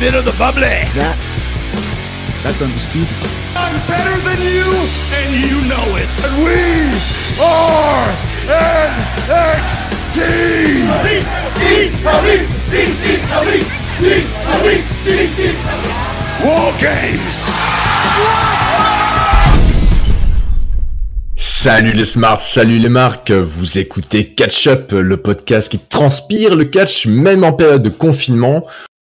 bit of the bubbly. That's undisputed. I'm better than you, and you know it. And we are NXT. War Games. Salut les smarts, salut les marques, vous écoutez Catch Up, le podcast qui transpire le catch même en période de confinement.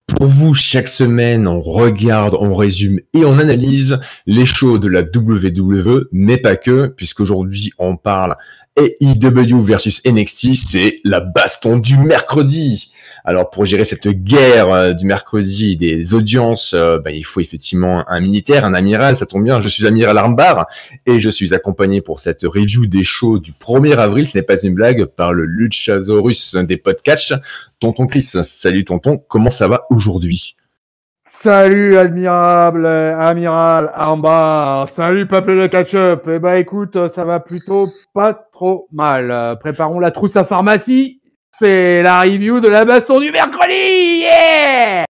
Pour vous, chaque semaine, on regarde, on résume et on analyse les shows de la WWE, mais pas que, puisqu'aujourd'hui on parle AEW versus NXT, c'est la baston du mercredi. Alors pour gérer cette guerre du mercredi des audiences, il faut effectivement un militaire, un amiral, ça tombe bien, je suis amiral Armbar et je suis accompagné pour cette review des shows du 1er avril, ce n'est pas une blague, par le Luchasaurus des podcasts, Tonton Chris. Salut tonton, comment ça va aujourd'hui ? Salut amiral Armbar, salut peuple de catch-up. Eh ben écoute, ça va plutôt pas trop mal. Préparons la trousse à pharmacie. C'est la review de la baston du mercredi, yeah!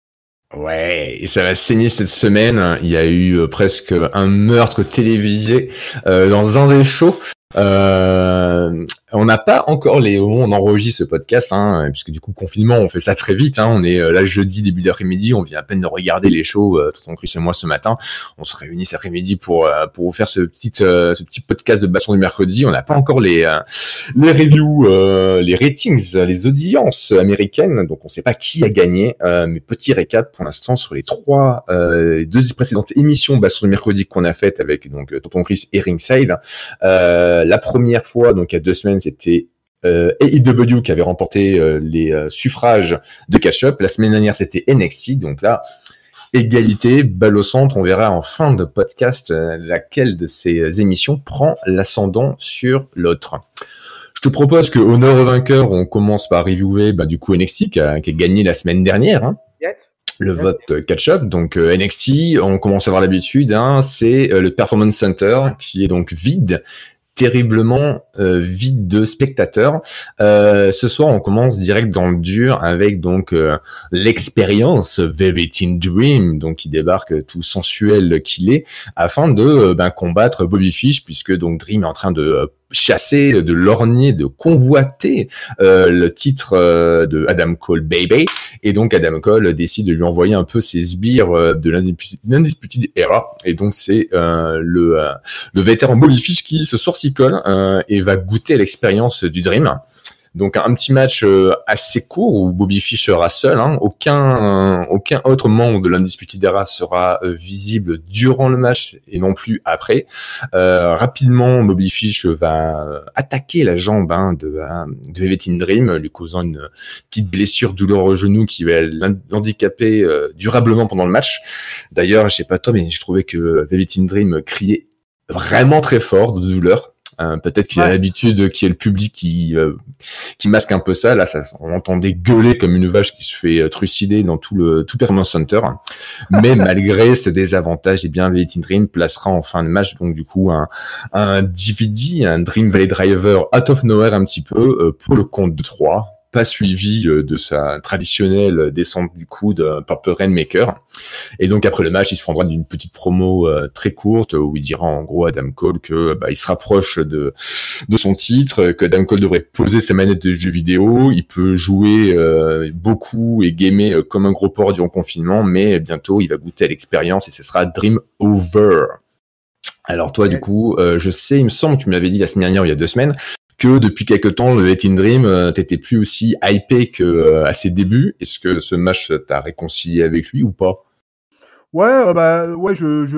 Ouais, et ça va saigner cette semaine. Il y a eu presque un meurtre télévisé dans un des shows. On n'a pas encore au moment où on enregistre ce podcast, puisque du coup confinement, on fait ça très vite. On est là jeudi début d'après-midi, on vient à peine de regarder les shows. Tonton Chris et moi ce matin, on se réunit cet après-midi pour vous faire ce petit podcast de baston du mercredi. On n'a pas encore les reviews, les ratings, les audiences américaines, donc on ne sait pas qui a gagné. Mais petit récap pour l'instant sur les deux précédentes émissions baston du mercredi qu'on a faites avec donc Tonton Chris et Ringside. La première fois, donc il y a 2 semaines, c'était AEW qui avait remporté les suffrages de catch-up. La semaine dernière, c'était NXT. Donc là, égalité, balle au centre. On verra en fin de podcast laquelle de ces émissions prend l'ascendant sur l'autre. Je te propose que, honneur au vainqueur, on commence par reviewer du coup NXT qui a gagné la semaine dernière. Yes. Le vote catch-up, donc NXT, on commence à avoir l'habitude, c'est le Performance Center qui est donc vide, terriblement vide de spectateurs. Ce soir, on commence direct dans le dur avec donc l'expérience Velveteen Dream, donc qui débarque tout sensuel qu'il est, afin de combattre Bobby Fish, puisque donc Dream est en train de chasser, de lorgner, de convoiter le titre de Adam Cole Baby, et donc Adam Cole décide de lui envoyer un peu ses sbires de l'Undisputed Era, et donc c'est le vétéran Bobby Fish qui ce soir s'y colle et va goûter à l'expérience du Dream. Donc un petit match assez court où Bobby Fish sera seul. Aucun autre membre de l'Undisputed Era sera visible durant le match et non plus après. Rapidement, Bobby Fish va attaquer la jambe de Velveteen Dream, lui causant une petite blessure douloureuse au genou qui va l'handicaper durablement pendant le match. D'ailleurs, je sais pas toi, mais j'ai trouvé que Velveteen Dream criait vraiment très fort de douleur. Peut-être qu'il a l'habitude qu'il y ait le public qui masque un peu ça. Là, on l'entendait gueuler comme une vache qui se fait trucider dans tout Performance Center. Mais malgré ce désavantage, Velveteen Dream placera en fin de match donc du coup un DVD, un Dream Valley Driver out of nowhere un petit peu pour le compte de 3. Pas suivi de sa traditionnelle descente du coude Purple Rainmaker. Et donc après le match, il se prendra d'une petite promo très courte où il dira en gros à Adam Cole que il se rapproche de son titre, que Adam Cole devrait poser ses manettes de jeux vidéo, il peut jouer beaucoup et gamer comme un gros porc durant le confinement, mais bientôt il va goûter à l'expérience et ce sera Dream Over. Alors toi du coup, je sais, il me semble que tu me l'avais dit la semaine dernière, il y a 2 semaines, que depuis quelque temps, le Velveteen Dream, t'étais plus aussi hypé qu'à ses débuts. Est-ce que ce match t'a réconcilié avec lui ou pas ?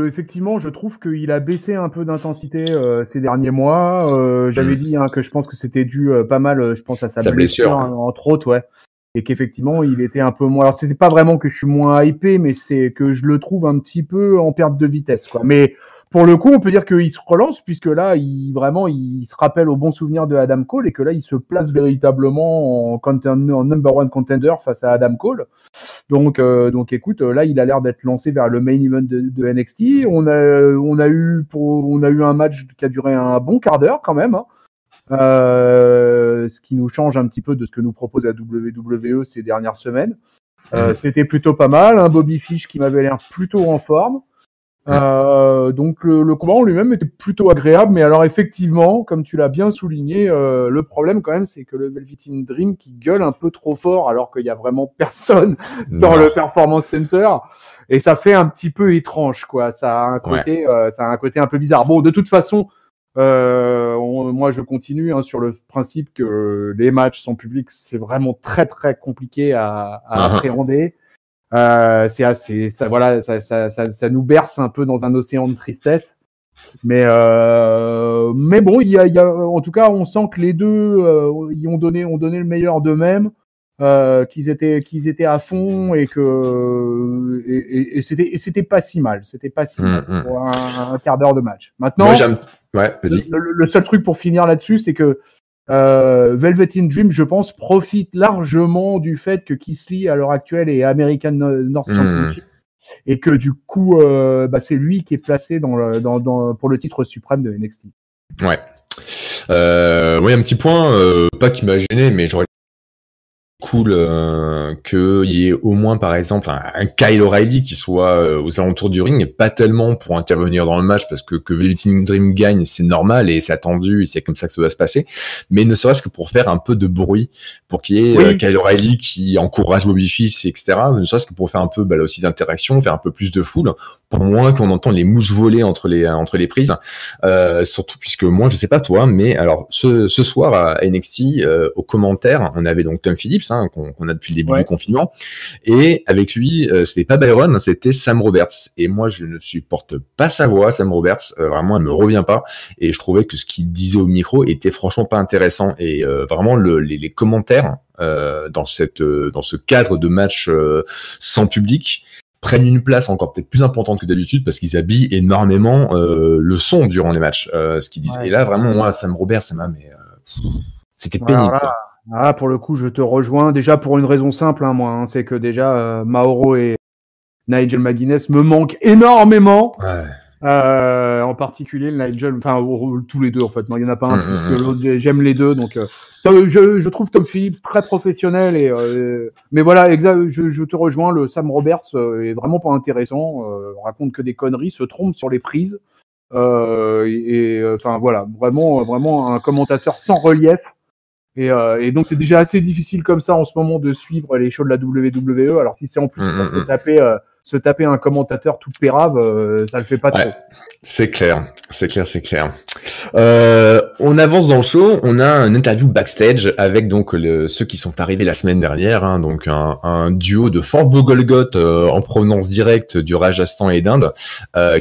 Effectivement, je trouve qu'il a baissé un peu d'intensité ces derniers mois. J'avais dit que je pense que c'était dû pas mal, je pense à sa blessure entre autres, et qu'effectivement il était un peu moins. Alors c'était pas vraiment que je suis moins hypé, mais c'est que je le trouve un petit peu en perte de vitesse, quoi. Mais pour le coup, on peut dire qu'il se relance puisque là, il se rappelle au bon souvenir de Adam Cole et que là, il se place véritablement en number one contender face à Adam Cole. Donc écoute, là, il a l'air d'être lancé vers le main event de NXT. On a eu un match qui a duré un bon quart d'heure quand même. Ce qui nous change un petit peu de ce que nous propose la WWE ces dernières semaines. C'était plutôt pas mal. Un Bobby Fish qui m'avait l'air plutôt en forme. Donc le combat en lui-même était plutôt agréable, mais alors effectivement, comme tu l'as bien souligné, le problème quand même, c'est que le Velveteen Dream qui gueule un peu trop fort alors qu'il y a vraiment personne dans le Performance Center, et ça fait un petit peu étrange, quoi. Ça a un côté, ça a un côté un peu bizarre. Bon, de toute façon, moi je continue sur le principe que les matchs sans public, c'est vraiment très très compliqué à appréhender. C'est assez, ça, voilà, ça nous berce un peu dans un océan de tristesse. Mais bon, il y a, en tout cas, on sent que les deux, ils ont donné le meilleur d'eux-mêmes, qu'ils étaient à fond et que, et c'était pas si mal. C'était pas si mal pour un quart d'heure de match. Maintenant, vas-y. Le seul truc pour finir là-dessus, c'est que, Velveteen Dream, je pense, profite largement du fait que Keith Lee, à l'heure actuelle, est American North Championship et que du coup, c'est lui qui est placé pour le titre suprême de NXT. Ouais. Un petit point, pas qui m'a gêné, mais j'aurais cool qu'il y ait au moins par exemple un Kyle O'Reilly qui soit aux alentours du ring, et pas tellement pour intervenir dans le match parce que Velveteen Dream gagne, c'est normal et c'est attendu et c'est comme ça que ça va se passer, mais ne serait-ce que pour faire un peu de bruit, pour qu'il y ait Kyle O'Reilly qui encourage Bobby Fish, etc., ne serait-ce que pour faire un peu là aussi d'interaction, faire un peu plus de foule, pour moins qu'on entend les mouches voler entre les prises, surtout puisque moi je sais pas toi, mais alors ce soir à NXT, aux commentaires on avait donc Tom Phillips qu'on a depuis le début du confinement, et avec lui c'était pas Byron, c'était Sam Roberts, et moi je ne supporte pas sa voix, Sam Roberts, vraiment elle me revient pas, et je trouvais que ce qu'il disait au micro était franchement pas intéressant, et vraiment les commentaires dans ce cadre de match sans public prennent une place encore peut-être plus importante que d'habitude parce qu'ils habillent énormément le son durant les matchs, ce qu'ils disent. Et là vraiment moi Sam Roberts c'était pénible. Pour le coup, je te rejoins. Déjà, pour une raison simple, moi, c'est que déjà, Mauro et Nigel McGuinness me manquent énormément. En particulier, Nigel, tous les deux, en fait. Non, il n'y en a pas un plus que l'autre. J'aime les deux. Donc, je trouve Tom Phillips très professionnel. Mais voilà, je te rejoins. Le Sam Roberts est vraiment pas intéressant. Raconte que des conneries, se trompe sur les prises. Voilà, vraiment un commentateur sans relief. Et donc c'est déjà assez difficile comme ça en ce moment de suivre les shows de la WWE. Alors si c'est en plus pour se taper un commentateur tout pérave, ça le fait pas trop. C'est clair. On avance dans le show, on a une interview backstage avec donc ceux qui sont arrivés la semaine dernière, donc un duo de Fort Golgoth en provenance directe du Rajasthan et d'Inde,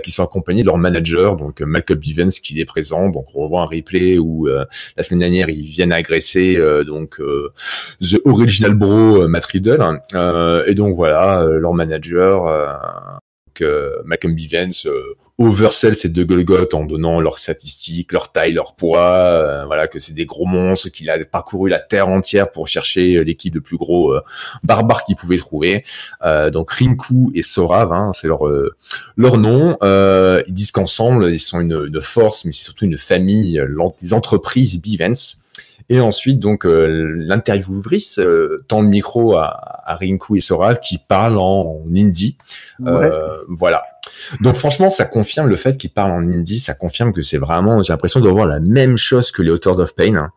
qui sont accompagnés de leur manager, donc Malcolm Bivens qui est présent. Donc on revoit un replay où la semaine dernière ils viennent agresser The Original Bro Matt Riddle, et donc voilà leur manager Malcolm Bivens oversell ces deux Golgoth en donnant leurs statistiques, leur taille, leur poids, que c'est des gros monstres, qu'il a parcouru la terre entière pour chercher l'équipe de plus gros barbares qu'il pouvait trouver. Donc Rinku et Sorav, c'est leur nom. Ils disent qu'ensemble ils sont une force, mais c'est surtout une famille, les entreprises Bivens. Et ensuite, donc, l'intervieweuse tend le micro à Rinku et Sorav qui parlent en hindi. Voilà. Donc, franchement, ça confirme le fait qu'ils parlent en hindi. Ça confirme que c'est vraiment, j'ai l'impression de voir la même chose que les Authors of Pain.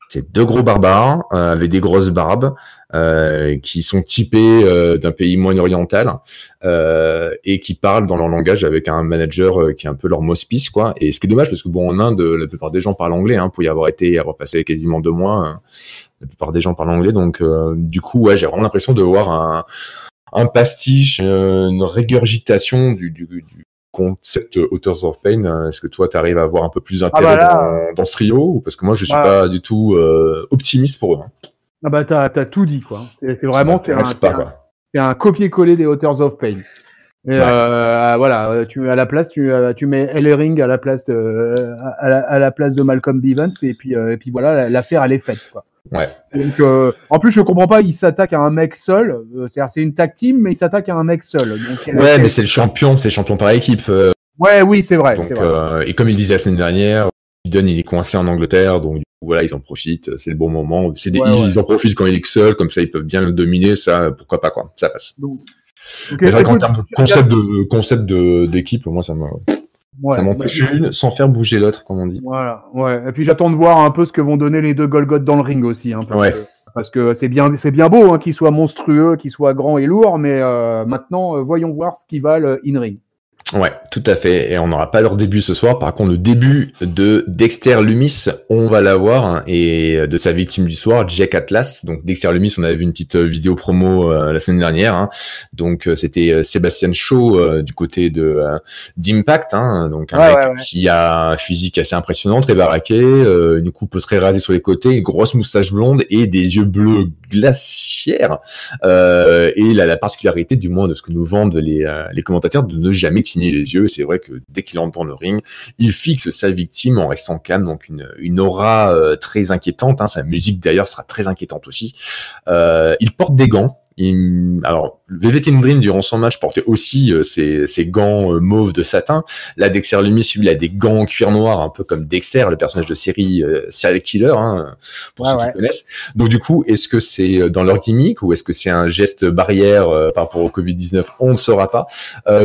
C'est deux gros barbares avec des grosses barbes qui sont typés d'un pays moyen-oriental et qui parlent dans leur langage avec un manager qui est un peu leur mouthpiece, quoi. Et ce qui est dommage parce que en Inde, la plupart des gens parlent anglais, pour y avoir passé quasiment 2 mois. La plupart des gens parlent anglais, donc du coup, j'ai vraiment l'impression de voir un pastiche, une régurgitation du concept Authors of Pain. Est-ce que toi t'arrives à avoir un peu plus d'intérêt dans ce trio, parce que moi je suis pas du tout optimiste pour eux. T'as tout dit, quoi. C'est vraiment c'est un copier-coller des Authors of Pain. Et tu à la place tu mets Ellering à la place de Malcolm Bivens, et puis voilà, l'affaire elle est faite, quoi. Ouais. Donc en plus je comprends pas, il s'attaque à un mec seul, c'est-à-dire c'est une tag team mais il s'attaque à un mec seul. Donc, mais c'est le champion par équipe. Oui, c'est vrai. Donc, et comme il disait la semaine dernière, Dunne, il est coincé en Angleterre, donc voilà, ils en profitent, c'est le bon moment. Ils en profitent quand il est seul, comme ça ils peuvent bien le dominer, ça, pourquoi pas, quoi, ça passe. Okay, en termes de concept d'équipe, moi, ça m'empêche une sans faire bouger l'autre, comme on dit. Voilà, ouais. Et puis j'attends de voir un peu ce que vont donner les deux Golgoth dans le ring aussi, hein, parce que c'est bien beau, hein, qu'ils soient monstrueux, qu'ils soient grands et lourds, mais maintenant, voyons voir ce qu'ils valent in-ring. Ouais, tout à fait. Et on n'aura pas leur début ce soir. Par contre, le début de Dexter Lumis, on va l'avoir, hein, et de sa victime du soir, Jack Atlas. Donc Dexter Lumis, on avait vu une petite vidéo promo la semaine dernière. Hein. Donc c'était Sébastien Shaw du côté de d'Impact. Hein. Donc un mec qui a un physique assez impressionnant, très baraqué, une coupe très rasée sur les côtés, une grosse moustache blonde et des yeux bleus glaciaires. Et il a la particularité, du moins de ce que nous vendent les commentateurs, de ne jamais cligner les yeux. C'est vrai que dès qu'il entre dans le ring, il fixe sa victime en restant calme, donc une aura très inquiétante, hein. Sa musique d'ailleurs sera très inquiétante aussi. Il porte des gants. Alors, Velveteen Dream, durant son match, portait aussi ses gants mauve de satin. Là, Dexter Lumis, lui, il a des gants en cuir noir, un peu comme Dexter, le personnage de série serial killer, hein, pour ceux qui connaissent. Donc, du coup, est-ce que c'est dans leur gimmick ou est-ce que c'est un geste barrière par rapport au Covid-19? On ne saura pas.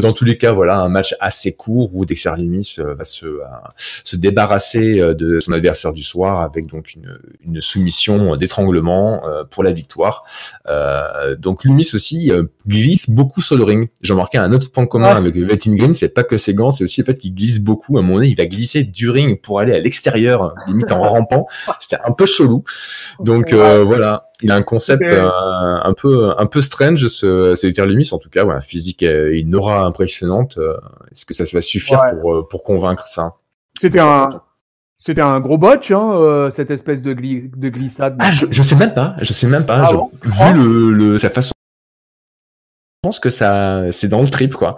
Dans tous les cas, voilà, un match assez court où Dexter Lumis va se débarrasser de son adversaire du soir avec donc une soumission d'étranglement pour la victoire. Donc Lumis aussi glisse beaucoup sur le ring. J'ai remarqué un autre point commun avec Velveteen Dream, c'est pas que ses gants, c'est aussi le fait qu'il glisse beaucoup. À un moment donné, il va glisser du ring pour aller à l'extérieur, limite en rampant. C'était un peu chelou. Donc voilà, il a un concept un peu strange, ce Dexter Lumis, en tout cas, ouais, physique et une aura impressionnante. Est-ce que ça va suffire pour convaincre ça? C'était un gros botch, hein, cette espèce de glissade. Ah, je sais même pas. Ah bon, vu sa façon, je pense que c'est dans le trip, quoi.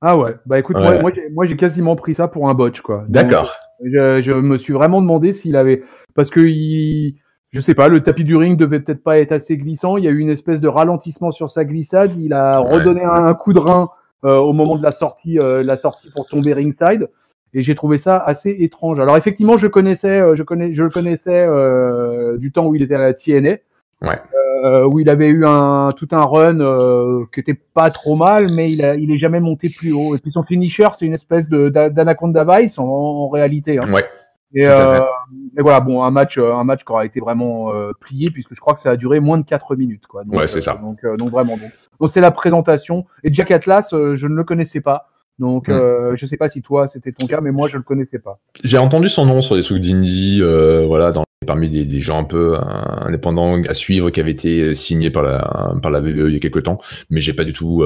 Ah ouais. Bah écoute, moi j'ai quasiment pris ça pour un botch, quoi. D'accord. Donc, je me suis vraiment demandé s'il avait, parce que je sais pas, le tapis du ring devait peut-être pas être assez glissant. Il y a eu une espèce de ralentissement sur sa glissade. Il a redonné un coup de rein au moment de la sortie pour tomber ringside. Et j'ai trouvé ça assez étrange. Alors effectivement, je le connaissais du temps où il était à la TNA, où il avait eu tout un run qui était pas trop mal, mais il est jamais monté plus haut. Et puis son finisher, c'est une espèce d'Anaconda Vice en réalité. Hein. Ouais. Et voilà, bon, un match qui aura été vraiment plié, puisque je crois que ça a duré moins de 4 minutes, quoi. Donc, c'est ça. Donc vraiment, donc c'est la présentation. Et Jack Atlas, je ne le connaissais pas. Donc, je sais pas si toi c'était ton cas, mais moi je le connaissais pas. J'ai entendu son nom sur des trucs d'indie, voilà, parmi des gens un peu indépendants à suivre qui avaient été signés par la WWE il y a quelques temps, mais j'ai pas du tout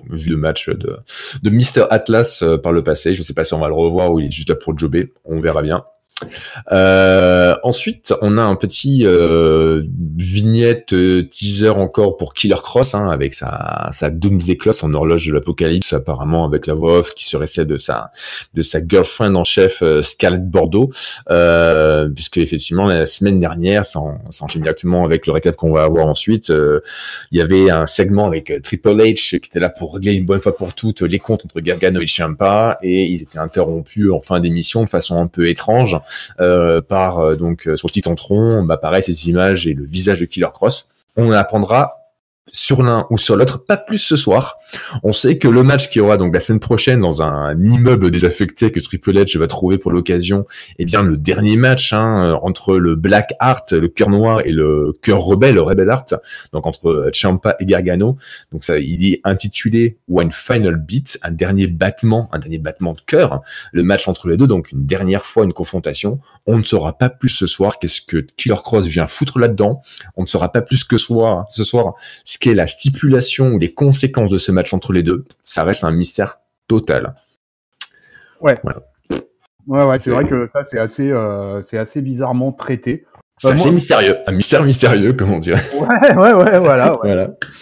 vu le match de Mr. Atlas par le passé. Je sais pas si on va le revoir ou il est juste là pour jobber, on verra bien. Ensuite, on a un petit vignette teaser encore pour Killer Cross, hein, avec sa Doomsday Clock, son horloge de l'apocalypse, apparemment avec la voix off qui serait celle de sa girlfriend en chef, Scarlett Bordeaux, puisque effectivement la semaine dernière, ça enchaîne directement avec le récap qu'on va avoir ensuite. Il y avait un segment avec Triple H qui était là pour régler une bonne fois pour toutes les comptes entre Gargano et Ciampa, et ils étaient interrompus en fin d'émission de façon un peu étrange. Par donc sur le petit tronc apparaît ces images et le visage de Killer Cross. On apprendra sur l'un ou sur l'autre, pas plus ce soir. On sait que le match qui aura donc la semaine prochaine dans un immeuble désaffecté que Triple H va trouver pour l'occasion, eh bien le dernier match entre le Black Heart, le cœur noir, et le cœur rebelle, le Rebel Heart, donc entre Ciampa et Gargano. Donc ça, il est intitulé One Final Beat, un dernier battement de cœur. Le match entre les deux, donc une dernière fois une confrontation. On ne saura pas plus ce soir qu'est-ce que Killer Cross vient foutre là-dedans. On ne saura pas plus que ce soir ce qu'est la stipulation ou les conséquences de ce match entre les deux. Ça reste un mystère total. Ouais. Voilà. Ouais, c'est vrai que ça, c'est assez bizarrement traité. C'est assez mystérieux. Un mystère mystérieux, comme on dirait. Ouais, voilà.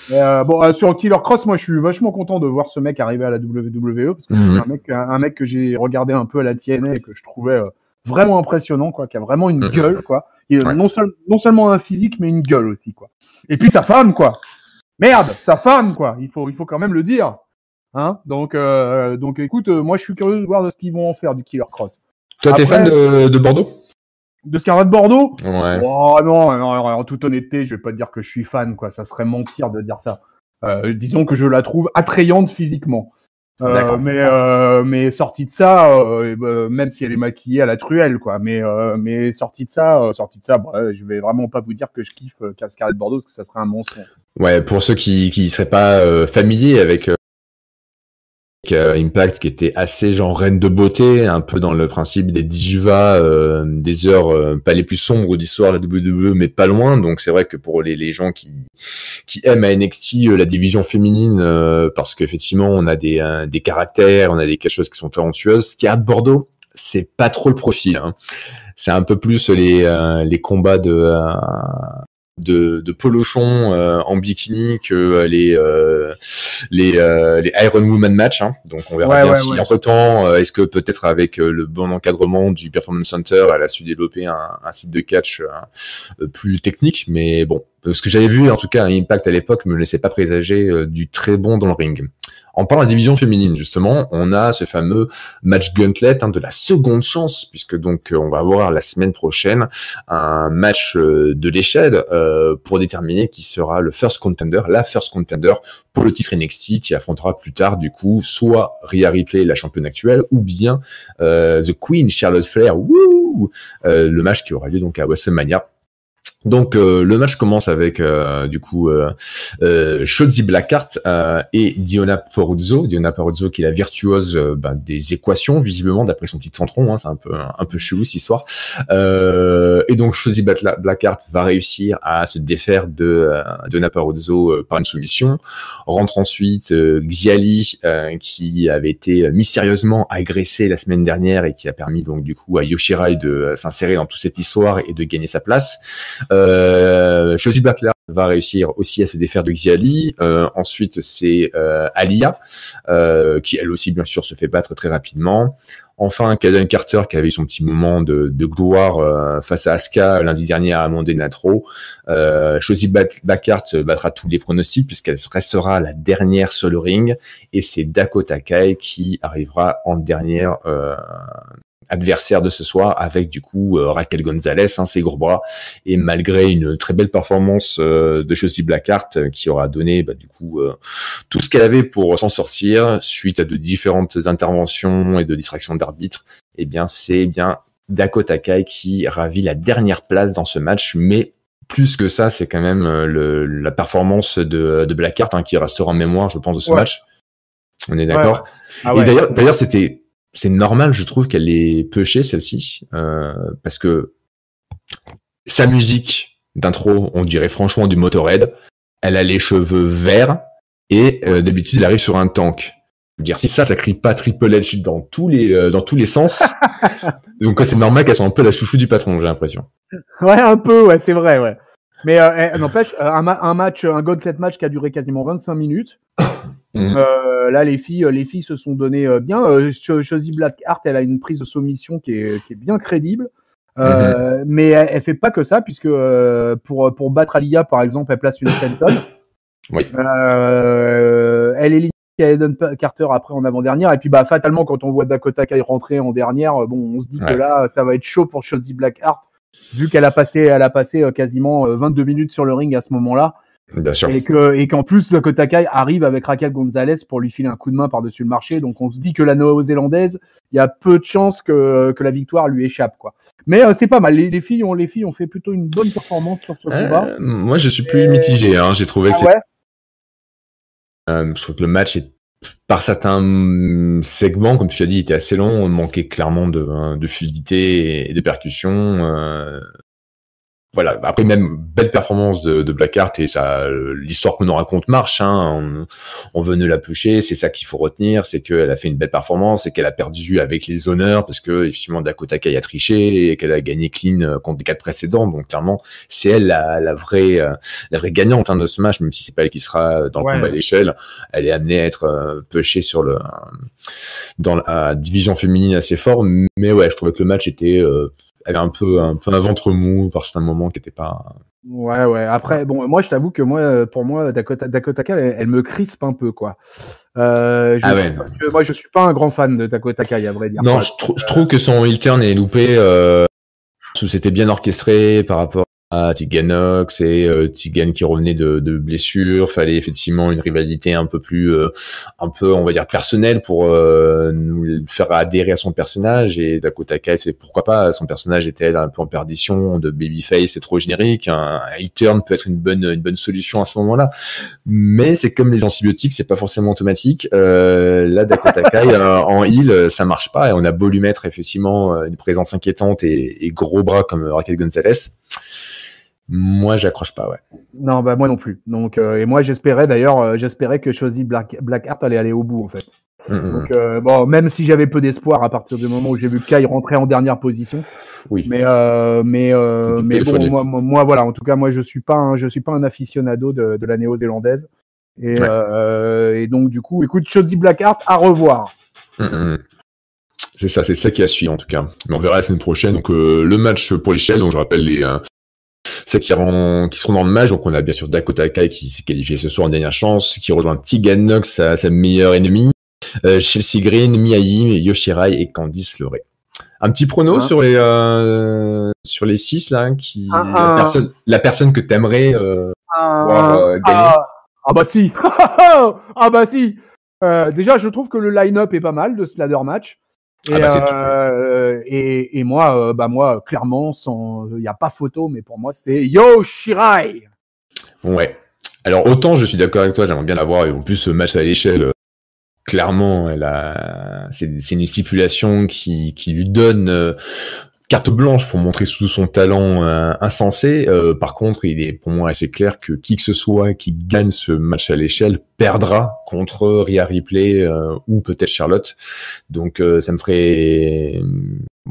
Voilà. Sur Killer Cross, moi, je suis vachement content de voir ce mec arriver à la WWE, parce que c'est un mec que j'ai regardé un peu à la TNA et que je trouvais vraiment impressionnant, quoi, qui a vraiment une gueule, quoi. Il a non seulement un physique, mais une gueule aussi, quoi. Et puis sa femme, quoi. Merde, sa femme, quoi. Il faut quand même le dire. Hein, donc écoute, moi je suis curieux de voir de ce qu'ils vont en faire du Killer Cross. Toi, t'es fan de Bordeaux? De Scarlett Bordeaux? Ouais. Oh non, en toute honnêteté, je vais pas te dire que je suis fan, quoi. Ça serait mentir de dire ça. Disons que je la trouve attrayante physiquement. Mais sortie de ça, même si elle est maquillée à la truelle, quoi. Mais sortie de ça, je vais vraiment pas vous dire que je kiffe Scarlett Bordeaux, parce que ça serait un mensonge. Ouais, pour ceux qui seraient pas familiers avec Impact, qui était assez genre reine de beauté, un peu dans le principe des divas, des heures pas les plus sombres d'histoire de la WWE, mais pas loin. Donc c'est vrai que pour les gens qui aiment à NXT la division féminine, parce qu'effectivement on a des caractères, on a des quelque choses qui sont talentueuses. Ce qui est à Bordeaux, c'est pas trop le profil. Hein. C'est un peu plus les combats de polochon en bikini que les Iron Woman match, hein. Donc on verra bien si entre temps est-ce que peut-être avec le bon encadrement du Performance Center elle a su développer un site de catch plus technique, mais bon, ce que j'avais vu en tout cas à Impact à l'époque me laissait pas présager du très bon dans le ring. En parlant de la division féminine, justement, on a ce fameux match gauntlet de la seconde chance, puisque donc on va avoir la semaine prochaine un match de l'échelle pour déterminer qui sera la first contender pour le titre NXT, qui affrontera plus tard du coup soit Rhea Ripley, la championne actuelle, ou bien The Queen Charlotte Flair, le match qui aura lieu donc à WrestleMania. Donc le match commence avec Shotzi Blackheart et Deonna Purrazzo qui est la virtuose des équations visiblement d'après son titre centron, hein, c'est un peu chelou cette histoire. Et donc Shotzi Blackheart va réussir à se défaire de Deonna Purrazzo par une soumission. Rentre ensuite Xiali qui avait été mystérieusement agressé la semaine dernière et qui a permis donc du coup à Yoshirai de s'insérer dans toute cette histoire et de gagner sa place. Shotzi Blackheart va réussir aussi à se défaire de Xiali. Ensuite, c'est Aliyah, qui elle aussi bien sûr se fait battre très rapidement. Enfin, Kayden Carter qui avait eu son petit moment de gloire face à Asuka lundi dernier à Monday Night Raw. Shotzi Blackheart battra tous les pronostics puisqu'elle restera la dernière sur le ring, et c'est Dakota Kai qui arrivera en dernière adversaire de ce soir avec du coup Raquel Gonzalez, ses gros bras, et malgré une très belle performance de Shotzi Blackheart qui aura donné du coup tout ce qu'elle avait pour s'en sortir suite à de différentes interventions et de distractions d'arbitre, et bien c'est bien Dakota Kai qui ravit la dernière place dans ce match. Mais plus que ça, c'est quand même la performance de Blackheart qui restera en mémoire, je pense, de ce match. On est d'accord. Ouais. Ah ouais. Et d'ailleurs c'est normal, je trouve, qu'elle est pushée, celle-ci, parce que sa musique d'intro, on dirait franchement du Motorhead. Elle a les cheveux verts et d'habitude, elle arrive sur un tank. Je veux dire, si ça crie pas Triple H dans tous les sens. Donc c'est normal qu'elle soit un peu la chouchou du patron, j'ai l'impression. Ouais, un peu, ouais, c'est vrai, ouais. Mais n'empêche, un gauntlet match qui a duré quasiment 25 minutes. Là, les filles se sont données bien. Shotzi Blackheart, elle a une prise de soumission qui est bien crédible. Mais elle fait pas que ça, puisque pour battre Aliyah, par exemple, elle place une senton. Oui. Elle élimine Kayden Carter après en avant-dernière, et puis fatalement, quand on voit Dakota Kai rentrer en dernière, on se dit que là, ça va être chaud pour Shotzi Blackheart, vu qu'elle a passé quasiment 22 minutes sur le ring à ce moment-là. Bien sûr. Et qu'en plus, Dakota Kai arrive avec Raquel Gonzalez pour lui filer un coup de main par-dessus le marché. Donc, on se dit que la Néo-Zélandaise, il y a peu de chances que la victoire lui échappe, quoi. Mais c'est pas mal. Les filles ont fait plutôt une bonne performance sur ce combat. Moi, je suis plus mitigé. J'ai trouvé que je trouve que le match est, par certains segments, comme tu as dit, était assez long. On manquait clairement de fluidité et de percussion. Voilà. Après, même belle performance de Blackheart, et ça, l'histoire qu'on nous raconte marche. On veut ne la pusher. C'est ça qu'il faut retenir, c'est qu'elle a fait une belle performance et qu'elle a perdu avec les honneurs parce que effectivement Dakota Kai a triché et qu'elle a gagné clean contre les 4 précédents. Donc clairement, c'est elle la vraie gagnante de ce match, même si c'est pas elle qui sera dans le combat à l'échelle. Elle est amenée à être pushée dans la division féminine assez fort. Mais ouais, je trouvais que le match était elle a un peu un ventre mou par certains moments qui était pas. Ouais. Après, bon, moi, je t'avoue que pour moi, Dakota Kai, elle me crispe un peu, quoi. Moi, je suis pas un grand fan de Dakota Kai, à vrai dire. Non, je trouve que son heel turn est loupé. C'était bien orchestré par rapport à Tegan Nox et Tegan qui revenait de blessure. Fallait effectivement une rivalité un peu plus, on va dire personnelle pour nous faire adhérer à son personnage. Et Dakota Kai, c'est pourquoi pas. Son personnage était un peu en perdition, de babyface, c'est trop générique. Un heel turn peut être une bonne solution à ce moment-là. Mais c'est comme les antibiotiques, c'est pas forcément automatique. Là, Dakota Kai en heel, ça marche pas. Et on a beau lui mettre effectivement une présence inquiétante et gros bras comme Raquel Gonzalez. Moi, j'accroche pas, ouais. Non, bah moi non plus. Donc, et moi, j'espérais que Shotzi Blackheart allait aller au bout, en fait. Donc, bon, même si j'avais peu d'espoir à partir du moment où j'ai vu Kai rentrer en dernière position. Oui. Mais bon, moi, voilà. En tout cas, moi, je suis pas un aficionado de la néo-zélandaise. Et donc, du coup, écoute, Shotzi Blackheart à revoir. C'est ça qui a suivi en tout cas. Mais on verra la semaine prochaine. Donc le match pour l'échelle, donc je rappelle ceux qui seront dans le match. Donc on a bien sûr Dakota Kai qui s'est qualifié ce soir en dernière chance, qui rejoint Tegan Nox, sa meilleure ennemie, Chelsea Green, Mia Yim, Yoshirai et Candice LeRae. Un petit prono sur les 6 là, la personne que t'aimerais voir gagner. Ah bah si. Ah bah si. Déjà, je trouve que le line-up est pas mal de ce ladder match. Et moi, clairement, il n'y a pas photo, mais pour moi, c'est Yoshirai. Ouais. Alors, autant je suis d'accord avec toi, j'aimerais bien l'avoir, et en plus, ce match à l'échelle, clairement, c'est une stipulation qui lui donne carte blanche pour montrer tout son talent insensé. Par contre, il est pour moi assez clair que qui que ce soit qui gagne ce match à l'échelle perdra contre Rhea Ripley ou peut-être Charlotte. Donc ça me ferait...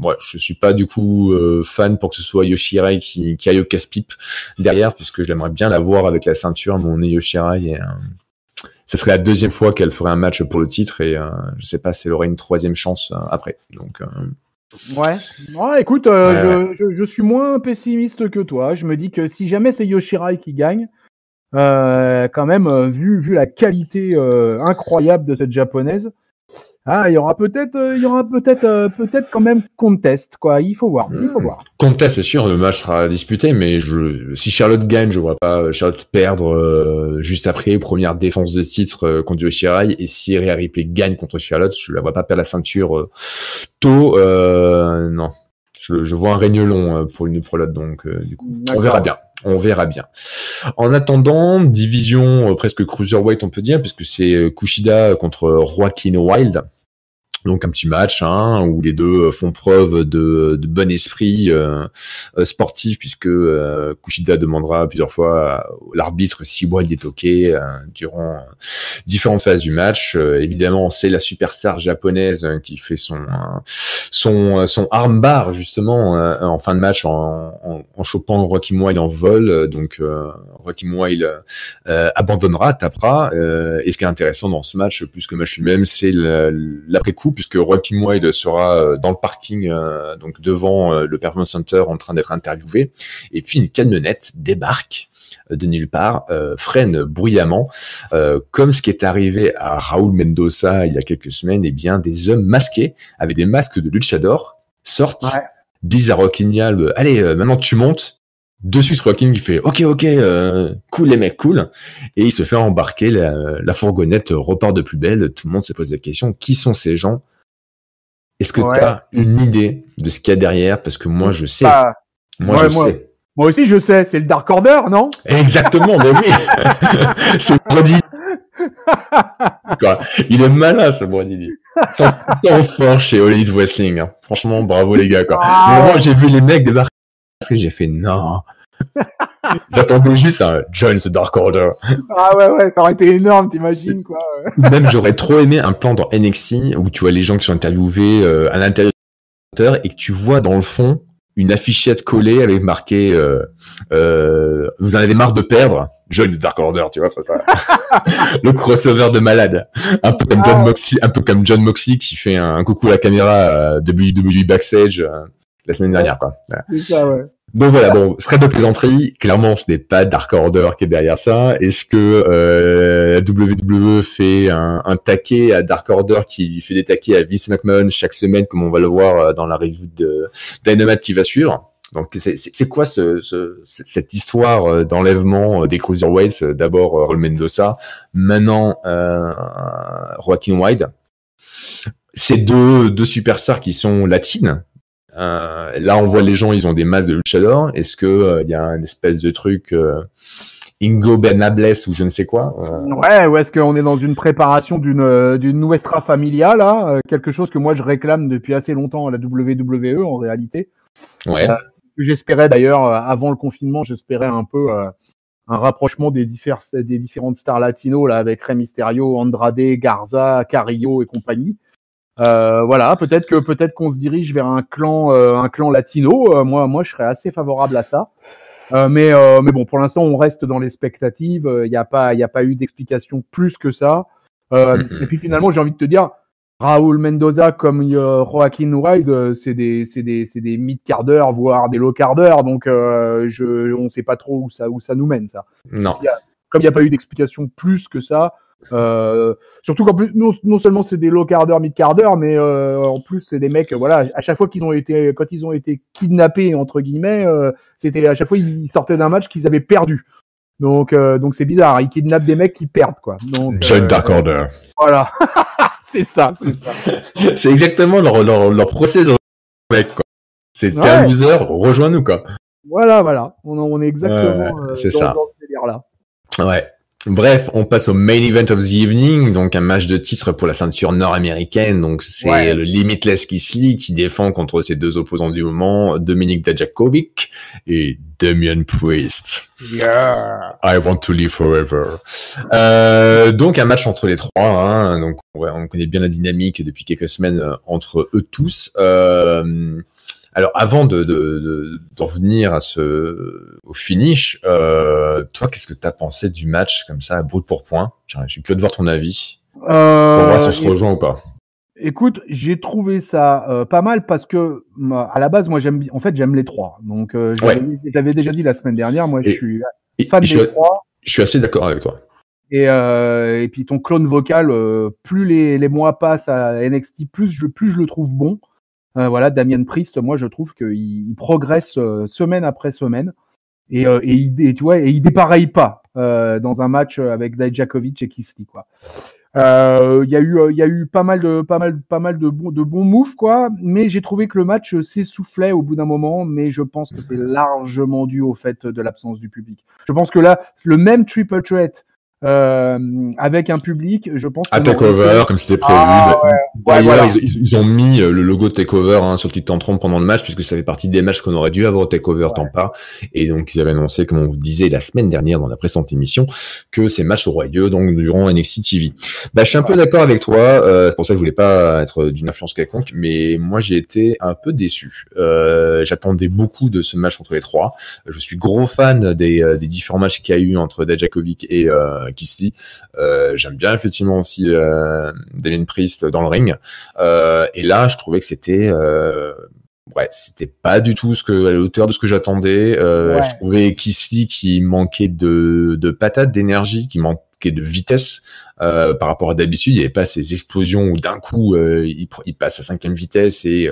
Ouais, je suis pas du coup fan pour que ce soit Yoshirai qui aille au casse-pipe derrière, puisque j'aimerais bien la voir avec la ceinture, mon Yoshirai. Et ça serait la deuxième fois qu'elle ferait un match pour le titre, et je sais pas si elle aurait une troisième chance après. Donc... Ouais, écoute, je suis moins pessimiste que toi. Je me dis que si jamais c'est Yoshirai qui gagne, quand même, vu la qualité incroyable de cette japonaise, il y aura peut-être quand même contest, quoi. Il faut voir. Contest, c'est sûr, le match sera disputé, mais si Charlotte gagne, je vois pas Charlotte perdre juste après, première défense de titre contre Yoshirai, et si Rhea Ripley gagne contre Charlotte, je la vois pas perdre la ceinture tôt. Non, je vois un règne long pour l'une ou pour l'autre, donc du coup, on verra bien. En attendant, division presque cruiserweight, on peut dire, puisque c'est Kushida contre Joaquin Wilde. Donc un petit match où les deux font preuve de bon esprit sportif, puisque Kushida demandera plusieurs fois à l'arbitre si Wilde est OK durant différentes phases du match. Évidemment, c'est la superstar japonaise qui fait son armbar justement en fin de match en chopant Joaquin Wilde en vol. Donc Joaquin Wilde abandonnera, tapera. Et ce qui est intéressant dans ce match, plus que le match lui-même, c'est l'après-coup, puisque Joaquin Wilde sera dans le parking, donc devant le Performance Center, en train d'être interviewé, et puis une camionnette débarque de nulle part, freine bruyamment, comme ce qui est arrivé à Raúl Mendoza il y a quelques semaines. Et bien des hommes masqués avec des masques de luchador sortent, disent à Joaquin Wilde, allez, maintenant tu montes. De suite, Joaquin qui fait ok, cool les mecs, cool, et il se fait embarquer, la fourgonnette repart de plus belle. Tout le monde se pose la question, qui sont ces gens? Est-ce que tu as une idée de ce qu'il y a derrière? Parce que moi je sais. Moi aussi je sais, c'est le Dark Order, non? Exactement, mais oui. C'est Brody. Il est malin ce Brody. Sans fort chez All Elite Wrestling. Franchement, bravo les gars. Mais moi j'ai vu les mecs débarquer. Parce que j'ai fait non. J'attendais juste un Join the Dark Order. Ah ouais, ça aurait été énorme, t'imagines quoi. Même j'aurais trop aimé un plan dans NXT où tu vois les gens qui sont interviewés à l'intérieur et que tu vois dans le fond une affichette collée avec marqué vous en avez marre de perdre, Join the Dark Order, tu vois, ça. Le crossover de malade. Un peu comme John Moxley qui fait un coucou à la caméra de WWE backstage. la semaine dernière, quoi. Voilà. C'est ça, ouais. Donc voilà, bon, ce serait de plaisanterie. Clairement, ce n'est pas Dark Order qui est derrière ça. Est-ce que la WWE fait un taquet à Dark Order qui fait des taquets à Vince McMahon chaque semaine, comme on va le voir dans la review de Dynamite qui va suivre? Donc c'est quoi cette histoire d'enlèvement des cruiserweights? D'abord Raul Mendoza, maintenant Joaquin Wilde. Ces deux superstars qui sont latines. Là, on voit les gens, ils ont des masques de luchador. Est-ce que y a une espèce de truc Ingo Bernables ou je ne sais quoi Ouais, ou est-ce qu'on est dans une préparation d'une Nuestra Familia là, quelque chose que moi je réclame depuis assez longtemps à la WWE en réalité. Ouais. J'espérais d'ailleurs avant le confinement, j'espérais un peu un rapprochement des différentes stars latinos là avec Rey Mysterio, Andrade, Garza, Carrillo et compagnie. Voilà, peut-être qu'on se dirige vers un clan latino. Moi, je serais assez favorable à ça. Mais bon, pour l'instant, on reste dans l'expectative. Il y a pas eu d'explication plus que ça. Et puis finalement, j'ai envie de te dire, Raúl Mendoza comme Joaquin Wilde, c'est des mid-quart d'heure, voire des low-quart d'heure. Donc, on sait pas trop où ça nous mène, ça. Non. Comme il n'y a pas eu d'explication plus que ça. Surtout qu'en plus non seulement c'est des low quart d'heure, mid quart d'heure, mais en plus c'est des mecs, voilà, à chaque fois quand ils ont été kidnappés entre guillemets, c'était à chaque fois ils sortaient d'un match qu'ils avaient perdu. Donc c'est bizarre, ils kidnappent des mecs qui perdent quoi. Donc John Dark Order. Voilà. c'est ça. C'est exactement leur procès mec quoi. C'est t'es un loser, rejoins-nous quoi. Voilà. On est exactement dans ce délire là. Ouais. Bref, on passe au main event of the evening, donc un match de titre pour la ceinture nord-américaine. Donc c'est le Limitless Keith Lee qui défend contre ses deux opposants du moment, Dominik Dijakovic et Damian Priest. Yeah. I want to live forever. Donc un match entre les trois. Hein, donc on connaît bien la dynamique depuis quelques semaines entre eux tous. Alors, avant d'en venir au finish, toi, qu'est-ce que t'as pensé du match comme ça, à brut pour point? Je suis curieux de voir ton avis. Pour voir si on se rejoint ou pas. Écoute, j'ai trouvé ça pas mal parce que à la base, moi, j'aime les trois. Donc, j'avais déjà dit la semaine dernière, moi, je suis fan des trois. Je suis assez d'accord avec toi. Et puis ton clone vocal, plus les mois passent à NXT, plus je le trouve bon. Voilà, Damian Priest, moi je trouve qu'il progresse semaine après semaine et il dépareille pas dans un match avec Dijakovic et Keith Lee quoi. Il y a eu pas mal de bons moves quoi, mais j'ai trouvé que le match s'essoufflait au bout d'un moment, mais je pense que c'est largement dû au fait de l'absence du public. Je pense que là, le même triple threat avec un public, je pense. À Takeover, comme c'était prévu. D'ailleurs, ils ont mis le logo de Takeover sur le titre Tantrum pendant le match, puisque ça fait partie des matchs qu'on aurait dû avoir au Takeover Tampa. Et donc, ils avaient annoncé, comme on vous disait la semaine dernière dans la précédente émission, que ces matchs auraient lieu donc durant NXT TV. Je suis un peu d'accord avec toi. C'est pour ça que je voulais pas être d'une influence quelconque, mais moi, j'ai été un peu déçu. J'attendais beaucoup de ce match entre les trois. Je suis gros fan des différents matchs qu'il y a eu entre Dijakovic et Keith Lee. J'aime bien effectivement aussi Damian Priest dans le ring. Et là, je trouvais que c'était pas du tout à la hauteur de ce que j'attendais. Je trouvais Keith Lee qui manquait de patate, d'énergie, qui manquait de vitesse par rapport à d'habitude. Il n'y avait pas ces explosions où d'un coup il passe à 5e vitesse et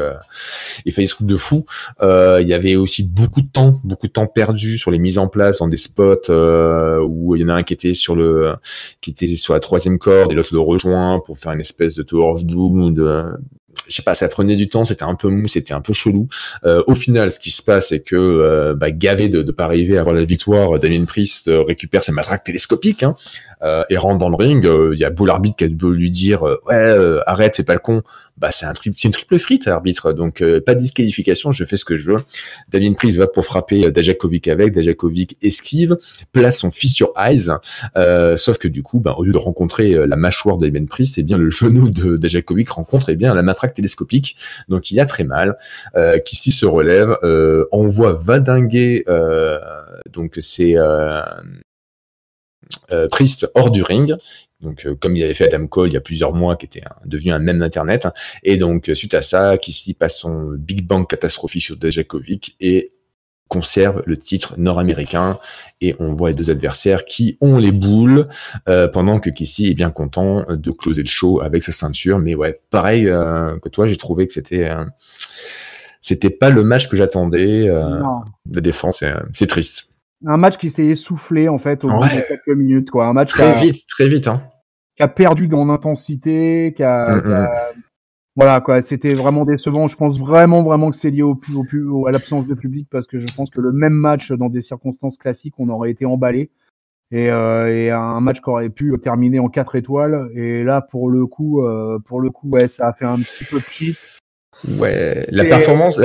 il fait des trucs de fou. Il y avait aussi beaucoup de temps perdu sur les mises en place dans des spots où il y en a un qui était sur la 3e corde et l'autre le rejoint pour faire une espèce de Tower of Doom je sais pas, ça prenait du temps, c'était un peu mou, c'était un peu chelou. Au final, ce qui se passe, c'est que gavé de pas arriver à avoir la victoire, Damian Priest récupère ses matraques télescopiques et rentre dans le ring. Il y a beau l'arbitre qui a beau lui dire arrête, fais pas le con. C'est une triple frite, arbitre. Donc pas de disqualification, je fais ce que je veux. Damian Priest va pour frapper Dijakovic Dijakovic esquive, place son fist your eyes. Sauf que du coup, au lieu de rencontrer la mâchoire de Damian Priest, le genou de Dijakovic rencontre la matraque télescopique. Donc il y a très mal. Keith Lee se relève, envoie valdinguer donc c'est Priest hors du ring. Donc, comme il avait fait Adam Cole il y a plusieurs mois, qui était devenu un mème d'Internet. Et donc, suite à ça, Kisly passe son Big Bang catastrophique sur Dijakovic et conserve le titre nord-américain. Et on voit les deux adversaires qui ont les boules, pendant que Kisly est bien content de closer le show avec sa ceinture. Mais ouais, pareil que toi, j'ai trouvé que c'était pas le match que j'attendais. De défense, c'est triste. Un match qui s'est essoufflé en fait au bout de quelques minutes, quoi. Un match très vite, hein. Qui a perdu en intensité, voilà quoi. C'était vraiment décevant. Je pense vraiment que c'est lié à l'absence de public, parce que je pense que le même match dans des circonstances classiques, on aurait été emballé, et un match qui aurait pu terminer en 4 étoiles. Et là, pour le coup, ouais, ça a fait un petit peu cheap. Ouais, la performance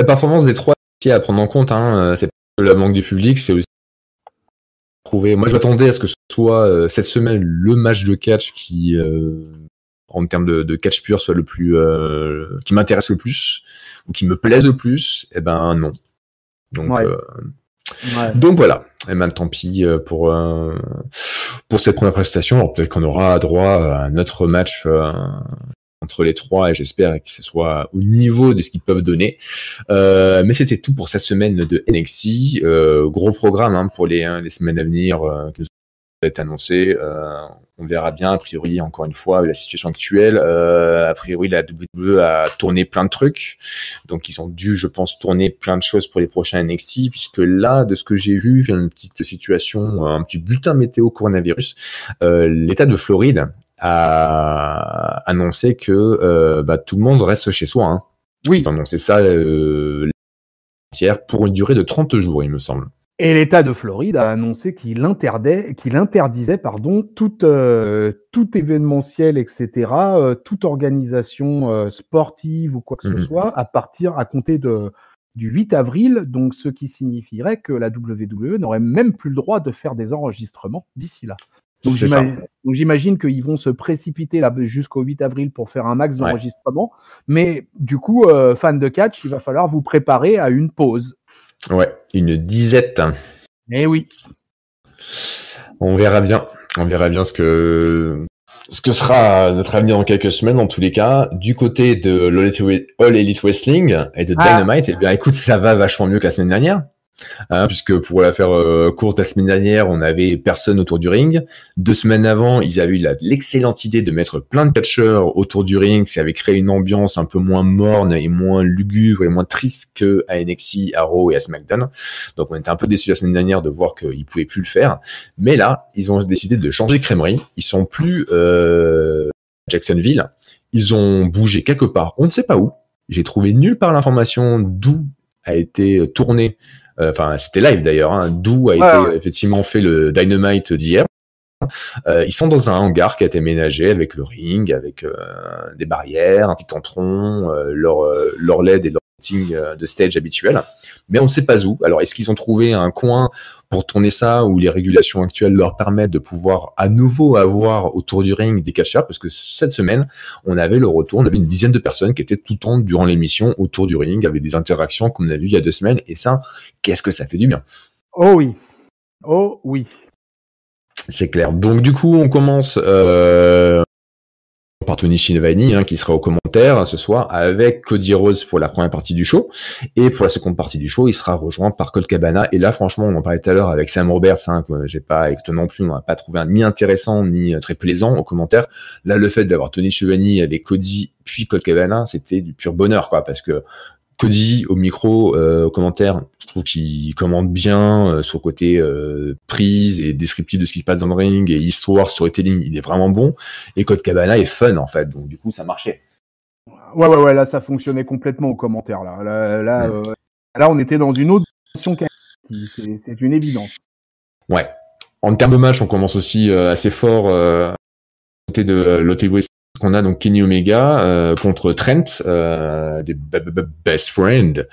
des trois à prendre en compte, hein. C'est pas le manque du public, c'est aussi moi, je m'attendais à ce que ce soit cette semaine le match de catch qui, en termes de catch pur, soit le plus, qui m'intéresse le plus ou qui me plaise le plus. Eh ben non. Donc, donc voilà. Et ben tant pis pour cette première prestation. Alors peut-être qu'on aura droit à un autre match entre les trois, et j'espère que ce soit au niveau de ce qu'ils peuvent donner. Mais c'était tout pour cette semaine de NXT. Gros programme pour les semaines à venir qui nous ont été annoncés. On verra bien, a priori, encore une fois, la situation actuelle. A priori, la WWE a tourné plein de trucs. Donc, ils ont dû, je pense, tourner plein de choses pour les prochains NXT, puisque là, de ce que j'ai vu, il y a une petite situation, un petit bulletin météo coronavirus. L'État de Floride a annoncé que tout le monde reste chez soi. Hein. Oui. Ils ont annoncé ça hier pour une durée de 30 jours, il me semble. Et l'État de Floride a annoncé qu'il interdisait tout événementiel, etc., toute organisation sportive ou quoi que ce soit, à compter du 8 avril, donc ce qui signifierait que la WWE n'aurait même plus le droit de faire des enregistrements d'ici là. Donc j'imagine qu'ils vont se précipiter là jusqu'au 8 avril pour faire un max d'enregistrements. Mais du coup, fans de catch, il va falloir vous préparer à une pause. Ouais, une disette. Eh oui. On verra bien ce que sera notre avenir dans quelques semaines, en tous les cas. Du côté de All Elite Wrestling et de Dynamite, eh bien écoute, ça va vachement mieux que la semaine dernière. Puisque pour la faire courte, la semaine dernière, on avait personne autour du ring. 2 semaines avant, ils avaient eu l'excellente idée de mettre plein de catcheurs autour du ring, ce qui avait créé une ambiance un peu moins morne et moins lugubre et moins triste que à NXT, à Raw et à SmackDown. Donc on était un peu déçus la semaine dernière de voir qu'ils pouvaient plus le faire. Mais là, ils ont décidé de changer de crèmerie. Ils sont plus à Jacksonville. Ils ont bougé quelque part, on ne sait pas où. J'ai trouvé nulle part l'information d'où a été tourné. Enfin, c'était live d'ailleurs, d'où a été effectivement fait le Dynamite d'hier. Ils sont dans un hangar qui a été ménagé avec le ring, avec des barrières, un petit tantron, leur LED et leur setting de stage habituel. Mais on ne sait pas où. Alors, est-ce qu'ils ont trouvé un coin pour tourner ça, où les régulations actuelles leur permettent de pouvoir à nouveau avoir autour du ring des catcheurs? Parce que cette semaine, on avait une dizaine de personnes qui étaient tout le temps durant l'émission autour du ring, avec des interactions comme on a vu il y a 2 semaines. Et ça, qu'est-ce que ça fait du bien? Oh oui. C'est clair. Donc du coup, on commence par Tony Schiavone, qui sera aux commentaires ce soir, avec Cody Rhodes pour la première partie du show. Et pour la seconde partie du show, il sera rejoint par Colt Cabana. Et là, franchement, on en parlait tout à l'heure avec Sam Roberts, que j'ai pas, avec toi non plus, on n'a pas trouvé ni intéressant, ni très plaisant aux commentaires. Là, le fait d'avoir Tony Schiavone avec Cody, puis Colt Cabana, c'était du pur bonheur, quoi, parce que Cody au micro, au commentaire, je trouve qu'il commente bien son côté prise et descriptif de ce qui se passe dans le ring et histoire, storytelling, il est vraiment bon. Et Colt Cabana est fun en fait, donc du coup ça marchait. Ouais, là ça fonctionnait complètement au commentaire là, on était dans une autre dimension qu'NXT, c'est une évidence. Ouais. En termes de match, on commence aussi assez fort côté de l'OTW. On a donc Kenny Omega contre Trent, des best friend.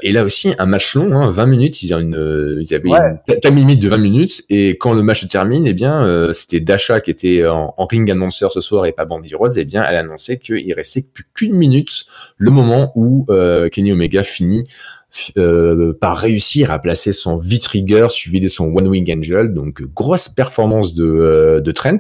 Et là aussi, un match long, 20 minutes. Ils avaient une time limite de 20 minutes. Et quand le match se termine, eh bien, c'était Dasha qui était en ring annonceur ce soir et pas Mandy Rhodes. Eh bien, elle annonçait qu'il restait plus qu'1 minute le moment où Kenny Omega finit par réussir à placer son V-Trigger suivi de son One Wing Angel. Donc grosse performance de Trent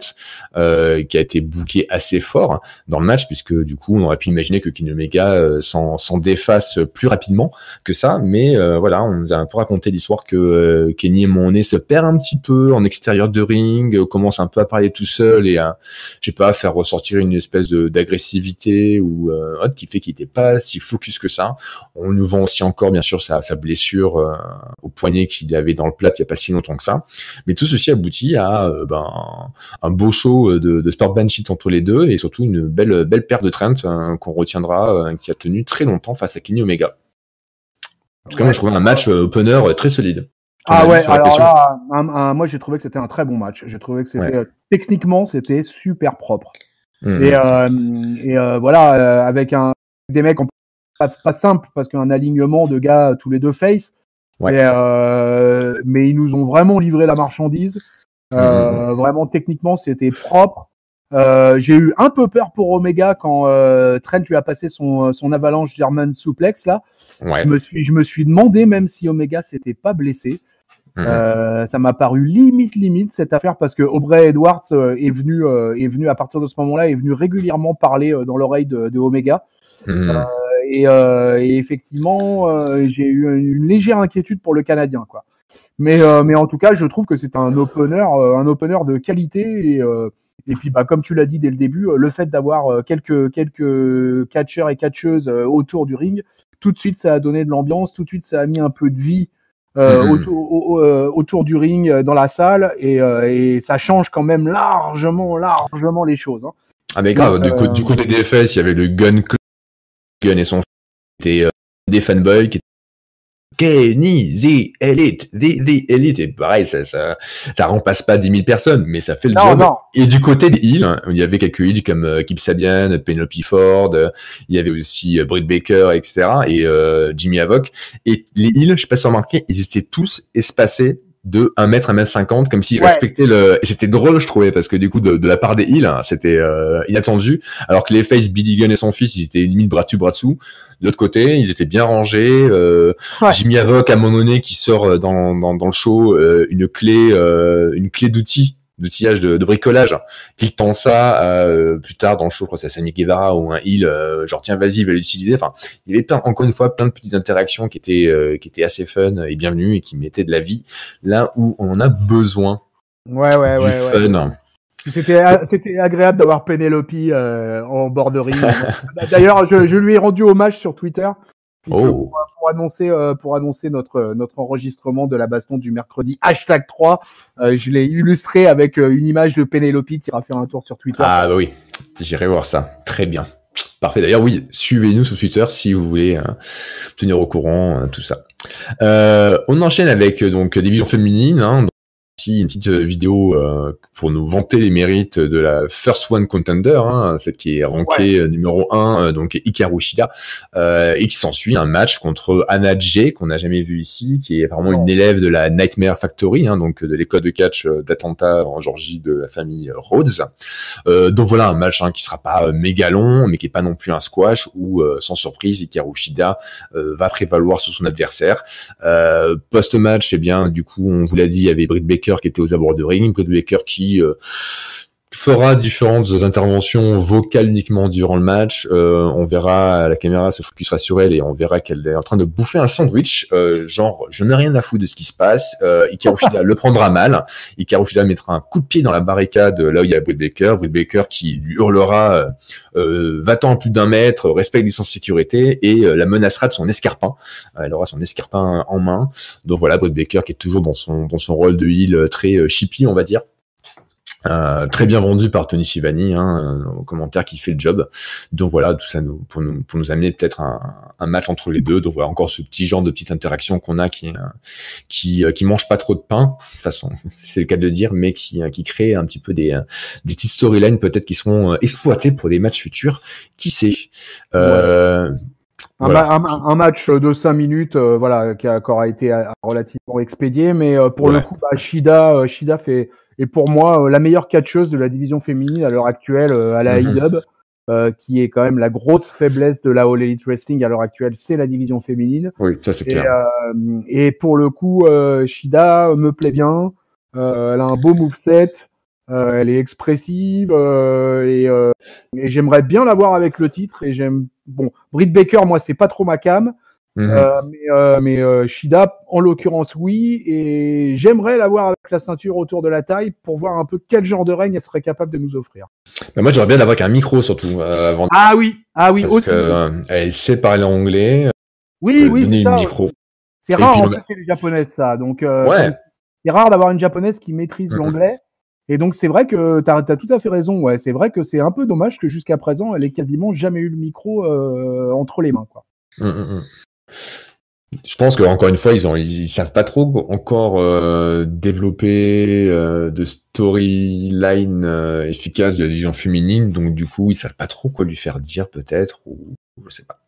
qui a été booké assez fort dans le match, puisque du coup on aurait pu imaginer que Kenny Omega s'en défasse plus rapidement que ça, mais voilà, on nous a un peu raconté l'histoire que Kenny Monet se perd un petit peu en extérieur de ring, commence un peu à parler tout seul et à, je sais pas, faire ressortir une espèce d'agressivité ou autre qui fait qu'il était pas si focus que ça. On nous vend aussi encore bien sûr sa blessure au poignet qu'il avait dans le plat il y a pas si longtemps que ça, mais tout ceci aboutit à un beau show de Sport Banshee entre les deux et surtout une belle paire de Trent qu'on retiendra, qui a tenu très longtemps face à Kenny Omega. En tout cas, moi je trouvais un match opener très solide. Alors là, moi j'ai trouvé que c'était un très bon match. J'ai trouvé que c'était techniquement c'était super propre. Et voilà, avec des mecs pas simples, parce qu'un alignement de gars tous les deux face, mais ils nous ont vraiment livré la marchandise. Vraiment techniquement c'était propre. J'ai eu un peu peur pour Omega quand Trent lui a passé son avalanche German suplex là. Je me suis demandé même si Omega s'était pas blessé. Ça m'a paru limite cette affaire, parce que Aubrey Edwards est venu à partir de ce moment-là, est venu régulièrement parler dans l'oreille de Omega. Et effectivement, j'ai eu une légère inquiétude pour le Canadien, quoi. Mais en tout cas, je trouve que c'est un opener de qualité. Et puis, comme tu l'as dit dès le début, le fait d'avoir quelques catcheurs et catcheuses autour du ring, tout de suite, ça a donné de l'ambiance. Tout de suite, ça a mis un peu de vie autour du ring, dans la salle, et ça change quand même largement les choses. Hein. Ah mais grave. Du coup, des DFS, il y avait le Gun et son était des fanboys qui étaient Kenny, the Elite, et pareil, ça remplace pas 10 000 personnes, mais ça fait le job. Non. Et du côté des heels, il y avait quelques heels comme Kip Sabian, Penelope Ford, il y avait aussi Britt Baker, etc., et Jimmy Havoc. Et les heels, je sais pas si vous remarquez, ils étaient tous espacés de 1 mètre, 1m50, comme s'ils respectaient et c'était drôle, je trouvais, parce que du coup, de la part des heels, c'était inattendu, alors que les faces, Billy Gunn et son fils, ils étaient limite bras dessous. De l'autre côté, ils étaient bien rangés. Jimmy Havoc, à un moment donné, qui sort dans le show une clé d'outillage de bricolage, qui tend ça plus tard dans le show, je crois que c'est Sammy Guevara ou un heel, genre tiens vas-y, il va l'utiliser. Enfin, il y avait encore une fois plein de petites interactions qui étaient assez fun et bienvenues et qui mettaient de la vie là où on en a besoin. Fun. C'était agréable d'avoir Penelope en bord de ring. D'ailleurs, je lui ai rendu hommage sur Twitter pour annoncer notre enregistrement de la baston du mercredi #3. Je l'ai illustré avec une image de Penelope qui ira faire un tour sur Twitter. Ah bah oui, j'irai voir ça. Très bien. Parfait. D'ailleurs, oui, suivez-nous sur Twitter si vous voulez tenir au courant tout ça. On enchaîne avec donc division féminine. Une petite vidéo pour nous vanter les mérites de la First One Contender, celle qui est rankée numéro 1, donc Hikaru Shida, et qui s'ensuit un match contre Anna Jay, qu'on n'a jamais vu ici, qui est vraiment une élève de la Nightmare Factory, donc de l'école de catch d'Atlanta en Georgie de la famille Rhodes. Donc voilà un match qui sera pas méga long, mais qui est pas non plus un squash, où sans surprise Hikaru Shida va prévaloir sur son adversaire. Post-match, du coup, on vous l'a dit, il y avait Britt Baker qui était aux abords de ring, Britt Baker qui fera différentes interventions vocales uniquement durant le match. On verra, la caméra se focusera sur elle et on verra qu'elle est en train de bouffer un sandwich, genre je n'ai rien à foutre de ce qui se passe. Hikaru Shida le prendra mal. Hikaru Shida mettra un coup de pied dans la barricade là où il y a Britt Baker qui lui hurlera va-t'en plus d'1 mètre, respecte les sens de sécurité, et la menacera de son escarpin. Elle aura son escarpin en main. Donc voilà, Britt Baker qui est toujours dans son rôle de heel très chippy, on va dire. Très bien vendu par Tony Schiavone, au commentaire qui fait le job. Donc voilà, tout ça pour nous amener peut-être un match entre les deux. Donc voilà, encore ce petit genre de petite interaction qu'on a qui mange pas trop de pain, de toute façon, c'est le cas de le dire, mais qui crée un petit peu des petites storylines peut-être qui seront exploitées pour des matchs futurs. Qui sait? Un match de 5 minutes, qui aura été relativement expédié, mais pour le coup, Shida fait, et pour moi, la meilleure catcheuse de la division féminine à l'heure actuelle à la AEW. qui est quand même la grosse faiblesse de la All Elite Wrestling à l'heure actuelle, c'est la division féminine. Oui, ça c'est clair. Et pour le coup, Shida me plaît bien. Elle a un beau moveset. Elle est expressive et j'aimerais bien la voir avec le titre. Et Britt Baker, moi, c'est pas trop ma cam. Mais Shida, en l'occurrence, oui. Et j'aimerais la voir avec la ceinture autour de la taille pour voir un peu quel genre de règne elle serait capable de nous offrir. Mais moi, j'aimerais bien la voir avec un micro surtout. Avant ah oui, parce aussi. Elle sait parler anglais. Oui, c'est ça. Micro. C'est rare en fait chez les japonaises, ça. Donc, c'est rare d'avoir une japonaise qui maîtrise l'anglais. Et donc, c'est vrai que t'as tout à fait raison. Ouais, c'est vrai que c'est un peu dommage que jusqu'à présent, elle ait quasiment jamais eu le micro entre les mains, quoi. Je pense qu'encore une fois, ils savent pas trop encore développer de storyline efficace de la division féminine, donc du coup, ils savent pas trop quoi lui faire dire peut-être, ou je sais pas.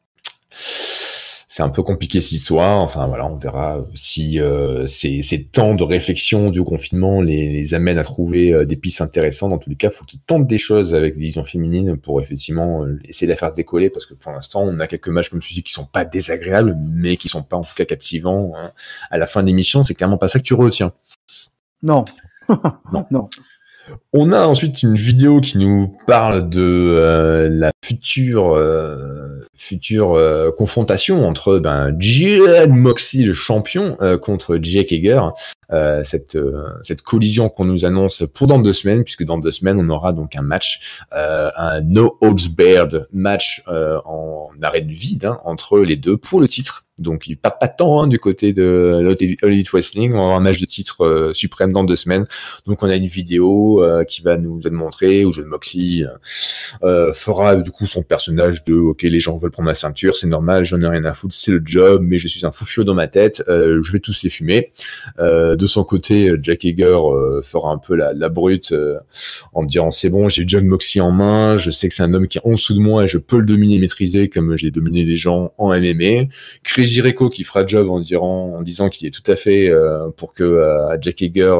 C'est un peu compliqué cette histoire. Enfin voilà, on verra si ces temps de réflexion du confinement les amènent à trouver des pistes intéressantes. Dans tous les cas, faut qu'ils tentent des choses avec les divisions féminines pour effectivement essayer de la faire décoller, parce que pour l'instant, on a quelques matchs comme je dis qui sont pas désagréables, mais qui sont pas en tout cas captivants. Hein. À la fin de l'émission, c'est clairement pas ça que tu retiens. Non. Non. On a ensuite une vidéo qui nous parle de la future confrontation entre Jon Moxley, le champion, contre Jake Hager. Cette collision qu'on nous annonce pour dans 2 semaines, puisque dans 2 semaines, on aura donc un match, un No Holds Barred match en arène vide entre les deux pour le titre. Donc, il perd pas de temps du côté de Elite Wrestling. On va avoir un match de titre suprême dans 2 semaines. Donc, on a une vidéo qui va nous montrer où Jon Moxley fera du coup son personnage de « Ok, les gens veulent prendre ma ceinture, c'est normal, j'en ai rien à foutre, c'est le job, mais je suis un fou furieux dans ma tête, je vais tous les fumer. » De son côté, Jake Hager fera un peu la brute en disant « C'est bon, j'ai Jon Moxley en main, je sais que c'est un homme qui est en dessous de moi et je peux le dominer et maîtriser comme j'ai dominé les gens en MMA. » Chris Jericho qui fera job en disant qu'il est tout à fait pour que Jake Hager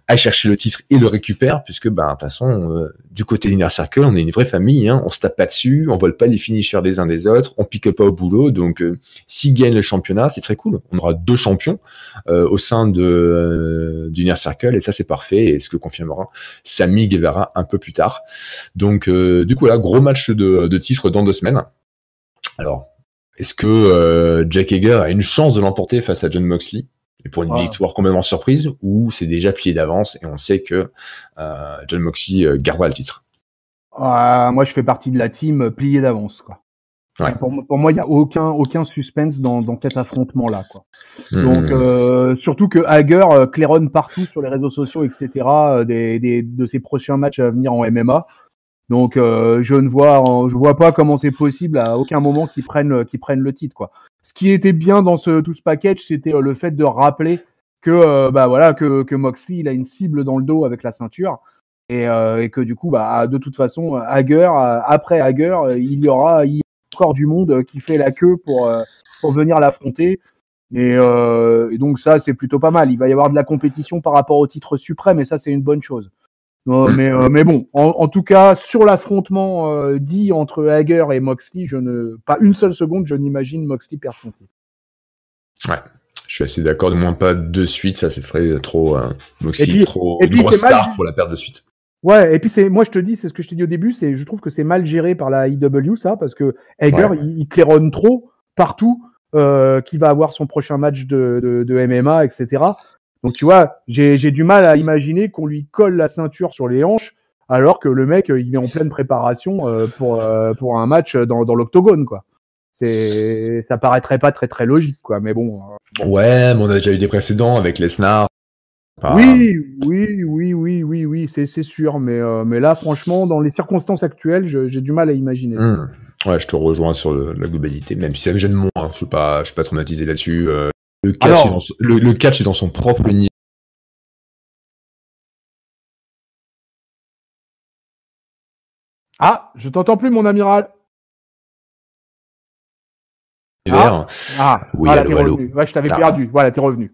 aille chercher le titre et le récupère, puisque de toute façon du côté d'Inner Circle, on est une vraie famille, on se tape pas dessus, on vole pas les finishers des uns des autres, on pique pas au boulot, donc s'il gagne le championnat, c'est très cool. On aura 2 champions au sein d'Inner Circle, et ça c'est parfait, et ce que confirmera Sammy Guevara un peu plus tard. Donc du coup là, gros match de titre dans 2 semaines. Alors, est-ce que Jake Hager a une chance de l'emporter face à Jon Moxley et pour une victoire complètement surprise, ou c'est déjà plié d'avance et on sait que Jon Moxley gardera le titre? Moi, je fais partie de la team plié d'avance, quoi. Ouais. Pour moi, il n'y a aucun suspense dans cet affrontement-là, quoi. Donc, surtout que Hager claironne partout sur les réseaux sociaux, etc., de ses prochains matchs à venir en MMA. Donc, je vois pas comment c'est possible à aucun moment qu'ils prennent le titre, quoi. Ce qui était bien dans tout ce package, c'était le fait de rappeler que Moxley, il a une cible dans le dos avec la ceinture, et que du coup, de toute façon, après Hager, il y aura encore du monde qui fait la queue pour venir l'affronter. Et donc ça, c'est plutôt pas mal. Il va y avoir de la compétition par rapport au titre suprême, et ça, c'est une bonne chose. Mais bon, en tout cas, sur l'affrontement dit entre Hager et Moxley, pas une seule seconde, je n'imagine Moxley perdre son titre. Ouais, je suis assez d'accord, du moins pas de suite, ça serait trop Moxley, une grosse star pour la perdre de suite. Ouais, et puis moi je te dis, c'est ce que je t'ai dit au début, je trouve que c'est mal géré par la IW, ça, parce que Hager, il claironne trop partout qu'il va avoir son prochain match de MMA, etc. Donc tu vois, j'ai du mal à imaginer qu'on lui colle la ceinture sur les hanches alors que le mec il est en pleine préparation pour un match dans l'octogone, quoi. Ça paraîtrait pas très très logique, quoi. Mais bon. Ouais, mais on a déjà eu des précédents avec Lesnar. Oui, c'est sûr. Mais là, franchement, dans les circonstances actuelles, j'ai du mal à imaginer ça. Ouais, je te rejoins sur la globalité, même si ça me gêne moins. Je suis pas traumatisé là-dessus. Le catch est dans son propre niveau. Ah, je t'entends plus, mon amiral. Oui, là, allô. revenu. Ouais, je t'avais perdu. Voilà, t'es revenu.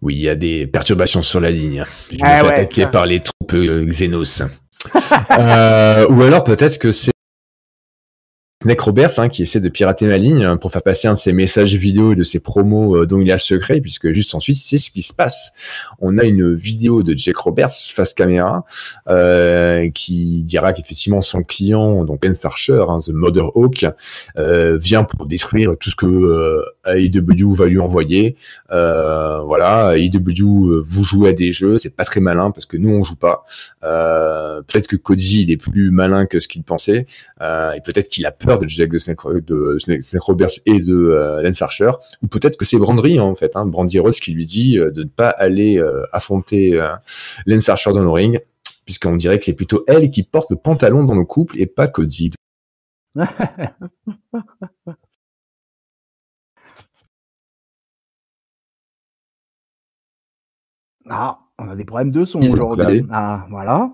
Oui, il y a des perturbations sur la ligne. Je me fais attaquer par les troupes Xenos. Ou alors peut-être que c'est Snake Roberts, qui essaie de pirater ma ligne pour faire passer un de ses messages vidéo et de ses promos dont il est secret, puisque juste ensuite, c'est ce qui se passe. On a une vidéo de Jake Roberts face caméra qui dira qu'effectivement son client, donc Lance Archer, The Mother Hawk, vient pour détruire tout ce que AEW va lui envoyer. Voilà, AEW, vous jouez à des jeux, c'est pas très malin parce que nous on joue pas. Peut-être que Cody il est plus malin que ce qu'il pensait, et peut-être qu'il a peur de Jake de Snake Roberts et de Lance Archer, ou peut-être que c'est Brandi en fait, Brandi Rhodes qui lui dit de ne pas aller affronter Lance Archer dans le ring, puisqu'on dirait que c'est plutôt elle qui porte le pantalon dans le couple et pas Cody. Ah, on a des problèmes de son aujourd'hui. Ah, voilà.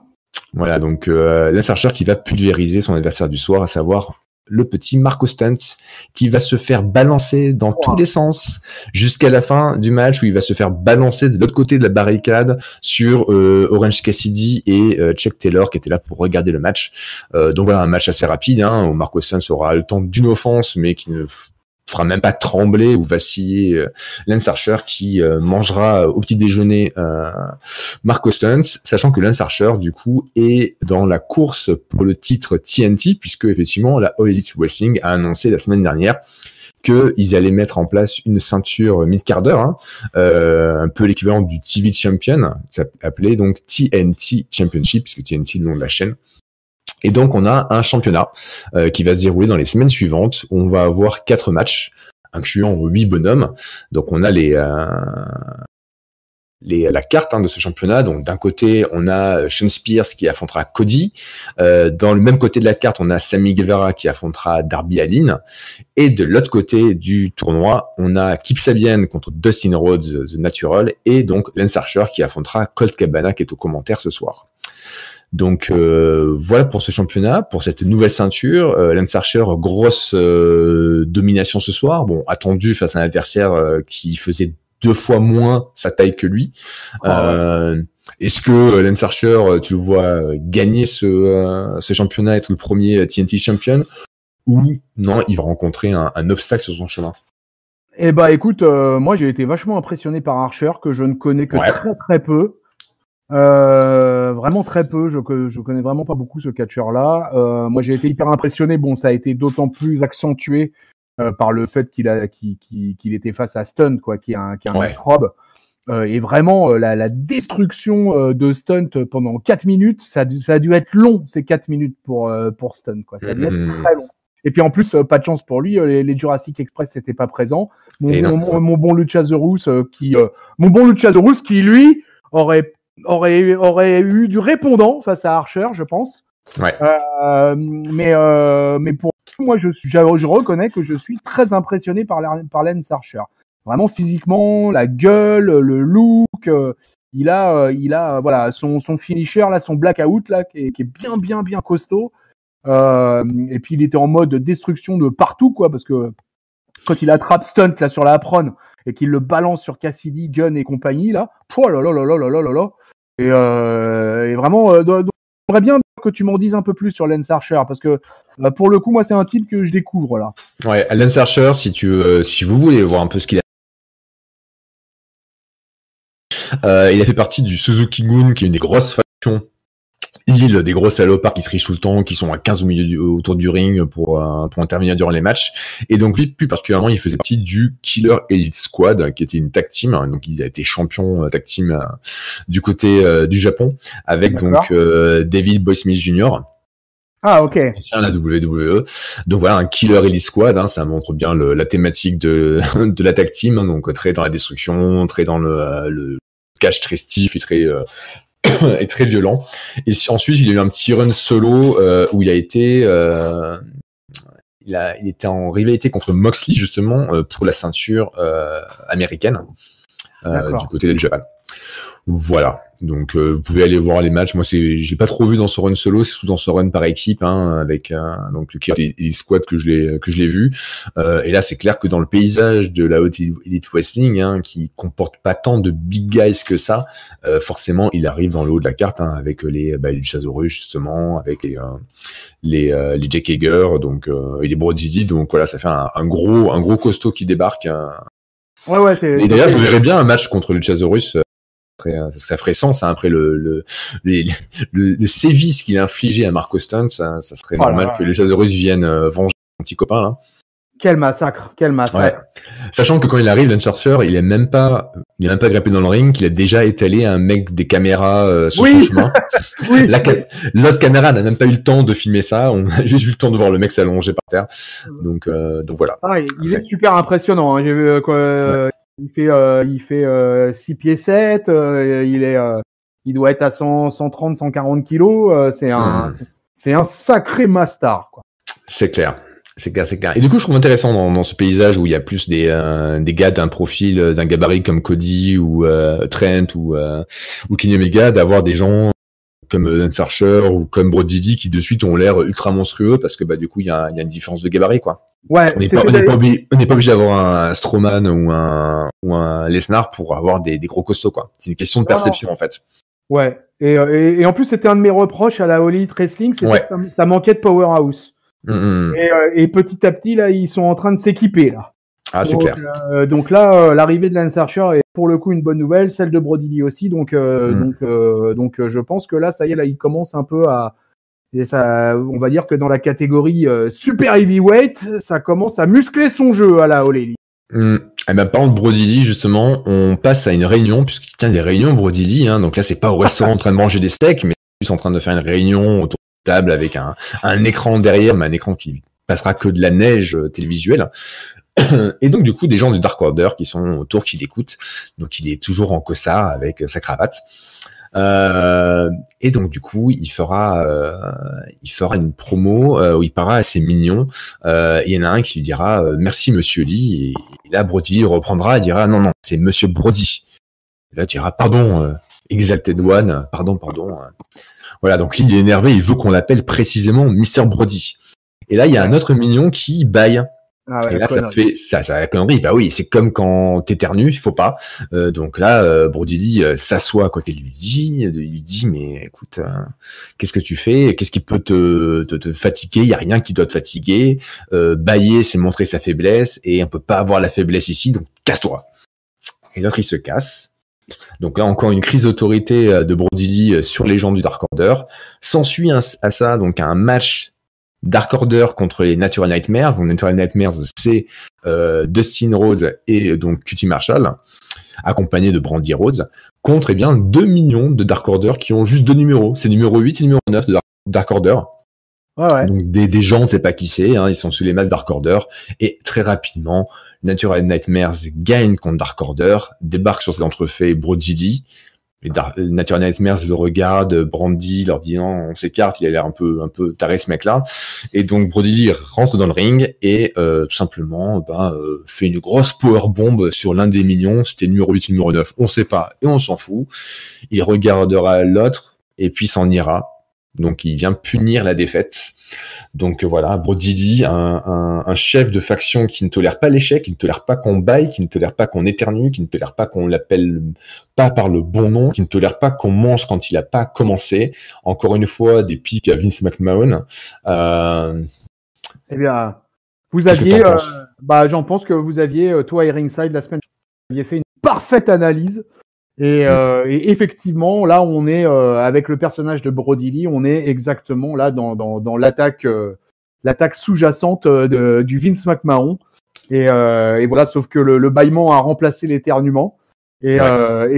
Voilà, donc Lance Archer qui va pulvériser son adversaire du soir, à savoir le petit Marko Stunt, qui va se faire balancer dans tous les sens jusqu'à la fin du match, où il va se faire balancer de l'autre côté de la barricade sur Orange Cassidy et Chuck Taylor, qui étaient là pour regarder le match. Donc voilà, un match assez rapide, où Marko Stunt aura le temps d'une offense, mais qui ne fera même pas trembler ou vaciller Lance Archer, qui mangera au petit déjeuner Marko Stunt, sachant que Lance Archer du coup est dans la course pour le titre TNT, puisque effectivement la All Elite Wrestling a annoncé la semaine dernière qu'ils allaient mettre en place une ceinture mid-carder, un peu l'équivalent du TV Champion, ça s'appelait donc TNT Championship, puisque TNT est le nom de la chaîne. Et donc, on a un championnat qui va se dérouler dans les semaines suivantes. On va avoir 4 matchs, incluant 8 bonhommes. Donc, on a la carte de ce championnat. Donc, d'un côté, on a Sean Spears qui affrontera Cody. Dans le même côté de la carte, on a Sammy Guevara qui affrontera Darby Allin. Et de l'autre côté du tournoi, on a Kip Sabian contre Dustin Rhodes, The Natural. Et donc, Lance Archer qui affrontera Colt Cabana, qui est au commentaire ce soir. Donc voilà pour ce championnat, pour cette nouvelle ceinture. Lance Archer, grosse domination ce soir. Bon, attendu face à un adversaire qui faisait 2 fois moins sa taille que lui. Est-ce que Lance Archer, tu le vois gagner ce championnat, être le premier TNT champion, ou non, il va rencontrer un obstacle sur son chemin? Eh bah écoute, moi j'ai été vachement impressionné par Archer, que je ne connais que très très peu. Vraiment très peu, je connais vraiment pas beaucoup ce catcheur-là. Moi j'ai été hyper impressionné. Bon, ça a été d'autant plus accentué par le fait qu'il était face à Stunt, quoi, qui est un microbe. Et vraiment la destruction de Stunt pendant 4 minutes, ça a dû être long, ces 4 minutes pour Stunt, quoi. Ça a dû être très long. Et puis en plus, pas de chance pour lui, les Jurassic Express n'étaient pas présents. Mon bon Luchasaurus qui lui aurait eu du répondant face à Archer, je pense. Ouais. Mais pour moi, je reconnais que je suis très impressionné par Lance Archer. Vraiment physiquement, la gueule, le look, il a voilà son finisher là, son blackout là, qui est bien costaud. Et puis il était en mode destruction de partout, quoi, parce que quand il attrape Stunt là sur la apron et qu'il le balance sur Cassidy, Gunn et compagnie là, oh là là là là là là là. Et vraiment, j'aimerais bien que tu m'en dises un peu plus sur Lance Archer, parce que pour le coup, moi, c'est un type que je découvre là. Ouais, Lance Archer, si vous voulez voir un peu ce qu'il a, il a fait partie du Suzuki Gun, qui est une des grosses factions. Des gros salopards qui trichent tout le temps, qui sont à 15 autour du ring pour intervenir durant les matchs. Et donc lui, plus particulièrement, il faisait partie du Killer Elite Squad, qui était une tag team. Donc il a été champion tag team du côté du Japon, avec donc David Boy Smith Jr. Ah, ok. C'est la WWE. Donc voilà, un Killer Elite Squad, ça montre bien la thématique de la tag team. Donc très dans la destruction, très dans le cash très stiff et très est très violent. Et ensuite, il a eu un petit run solo où il était en rivalité contre Moxley justement pour la ceinture américaine du côté du Japon. Voilà. Donc vous pouvez aller voir les matchs. Moi, j'ai pas trop vu dans ce run solo, c'est tout dans ce run par équipe, avec donc les squads que je l'ai vu. Et là, c'est clair que dans le paysage de la Haute Elite Wrestling, qui comporte pas tant de big guys que ça, forcément, il arrive dans le haut de la carte, avec les Luchasaurus justement, avec les Jake Hager, donc et les Brody. Donc voilà, ça fait un gros costaud qui débarque. Ouais, et d'ailleurs, je verrais bien un match contre Luchasaurus. Ça ferait sens, après le sévice qu'il a infligé à Marco Stunt, ça serait normal que les Luchasaurus viennent venger son petit copain là. Quel massacre. Ouais. Sachant que quand il arrive, Lance Archer, il est même pas grimpé dans le ring, qu'il a déjà étalé un mec des caméras sur son chemin. Oui. L'autre caméra n'a même pas eu le temps de filmer ça, on a juste eu le temps de voir le mec s'allonger par terre. Donc voilà. Il est super impressionnant, J'ai vu quoi. Il fait 6 pieds 7, il doit être à 130, 140 kilos, c'est un sacré mastar, quoi. C'est clair. Et du coup, je trouve intéressant dans ce paysage où il y a plus des gars d'un profil, d'un gabarit comme Cody ou Trent ou Kenny Omega, d'avoir des gens comme Lance Archer ou comme Brody Lee qui de suite ont l'air ultra monstrueux parce que du coup il y a une différence de gabarit, quoi. Ouais, on n'est pas obligé d'avoir un Strowman ou un Lesnar pour avoir des gros costauds, quoi. C'est une question de perception en fait. Ouais. Et en plus c'était un de mes reproches à la All Elite Wrestling, c'est que ça manquait de powerhouse. Et petit à petit là ils sont en train de s'équiper là. C'est clair. Donc là l'arrivée de Lance Archer est pour le coup une bonne nouvelle, celle de Brody Lee aussi. Donc je pense que là ça y est, là il commence un peu à, et ça, on va dire que dans la catégorie super heavyweight, ça commence à muscler son jeu à la All Elite. Et parlant de Brody Lee, justement, on passe à une réunion, puisqu'il tient des réunions Brody Lee, donc là c'est pas au restaurant en train de manger des steaks, mais plus en train de faire une réunion autour de table avec un écran derrière, mais un écran qui passera que de la neige télévisuelle. Et donc du coup des gens du Dark Order qui sont autour, qui l'écoutent. Donc il est toujours en cossard avec sa cravate. Et donc du coup il fera une promo où il parlera à ses mignons. Il y en a un qui lui dira merci Monsieur Lee, et là Brody reprendra et dira non c'est Monsieur Brody. Et là tu diras pardon Exalted One, pardon. Voilà, donc Lee est énervé, il veut qu'on l'appelle précisément Mr Brody. Et là il y a un autre mignon qui baille. Et là, ça fait la connerie. Bah oui, c'est comme quand t'éternues, il faut pas. Donc là, Brody Lee s'assoit à côté de lui, dit, mais écoute, qu'est-ce que tu fais? Qu'est-ce qui peut te fatiguer? Il y a rien qui doit te fatiguer. Bailler, c'est montrer sa faiblesse, et on peut pas avoir la faiblesse ici, donc casse-toi. Et l'autre, il se casse. Donc là, encore une crise d'autorité de Brody Lee sur les gens du Dark Order. S'ensuit à ça, donc un match Dark Order contre les Natural Nightmares. Donc Natural Nightmares, c'est Dustin Rhodes et donc Cutie Marshall, accompagné de Brandy Rhodes, contre 2 millions de Dark Order qui ont juste 2 numéros. C'est numéro 8 et numéro 9 de Dark Order. Ouais. Donc des gens, on ne sait pas qui c'est, ils sont sous les masques Dark Order, et très rapidement, Natural Nightmares gagne contre Dark Order, débarque sur cet entrefait Brody Lee. Les Natural Nightmares le regardent, Brandy leur dit non, on s'écarte, il a l'air un peu taré ce mec-là. Et donc Brody Lee rentre dans le ring et tout simplement fait une grosse powerbomb sur l'un des mignons, c'était numéro 8, numéro 9, on sait pas et on s'en fout. Il regardera l'autre et puis s'en ira. Donc il vient punir la défaite. Donc voilà, Brody Lee, un chef de faction qui ne tolère pas l'échec, qui ne tolère pas qu'on baille, qui ne tolère pas qu'on éternue, qui ne tolère pas qu'on l'appelle pas par le bon nom, qui ne tolère pas qu'on mange quand il n'a pas commencé. Encore une fois, des pics à Vince McMahon. Eh bien, vous aviez, j'en pense que vous aviez, toi et Ringside, la semaine dernière, vous aviez fait une parfaite analyse. Et effectivement, là, on est avec le personnage de Brody Lee, on est exactement là dans l'attaque sous-jacente du Vince McMahon. Et voilà, sauf que le bâillement a remplacé l'éternuement. Et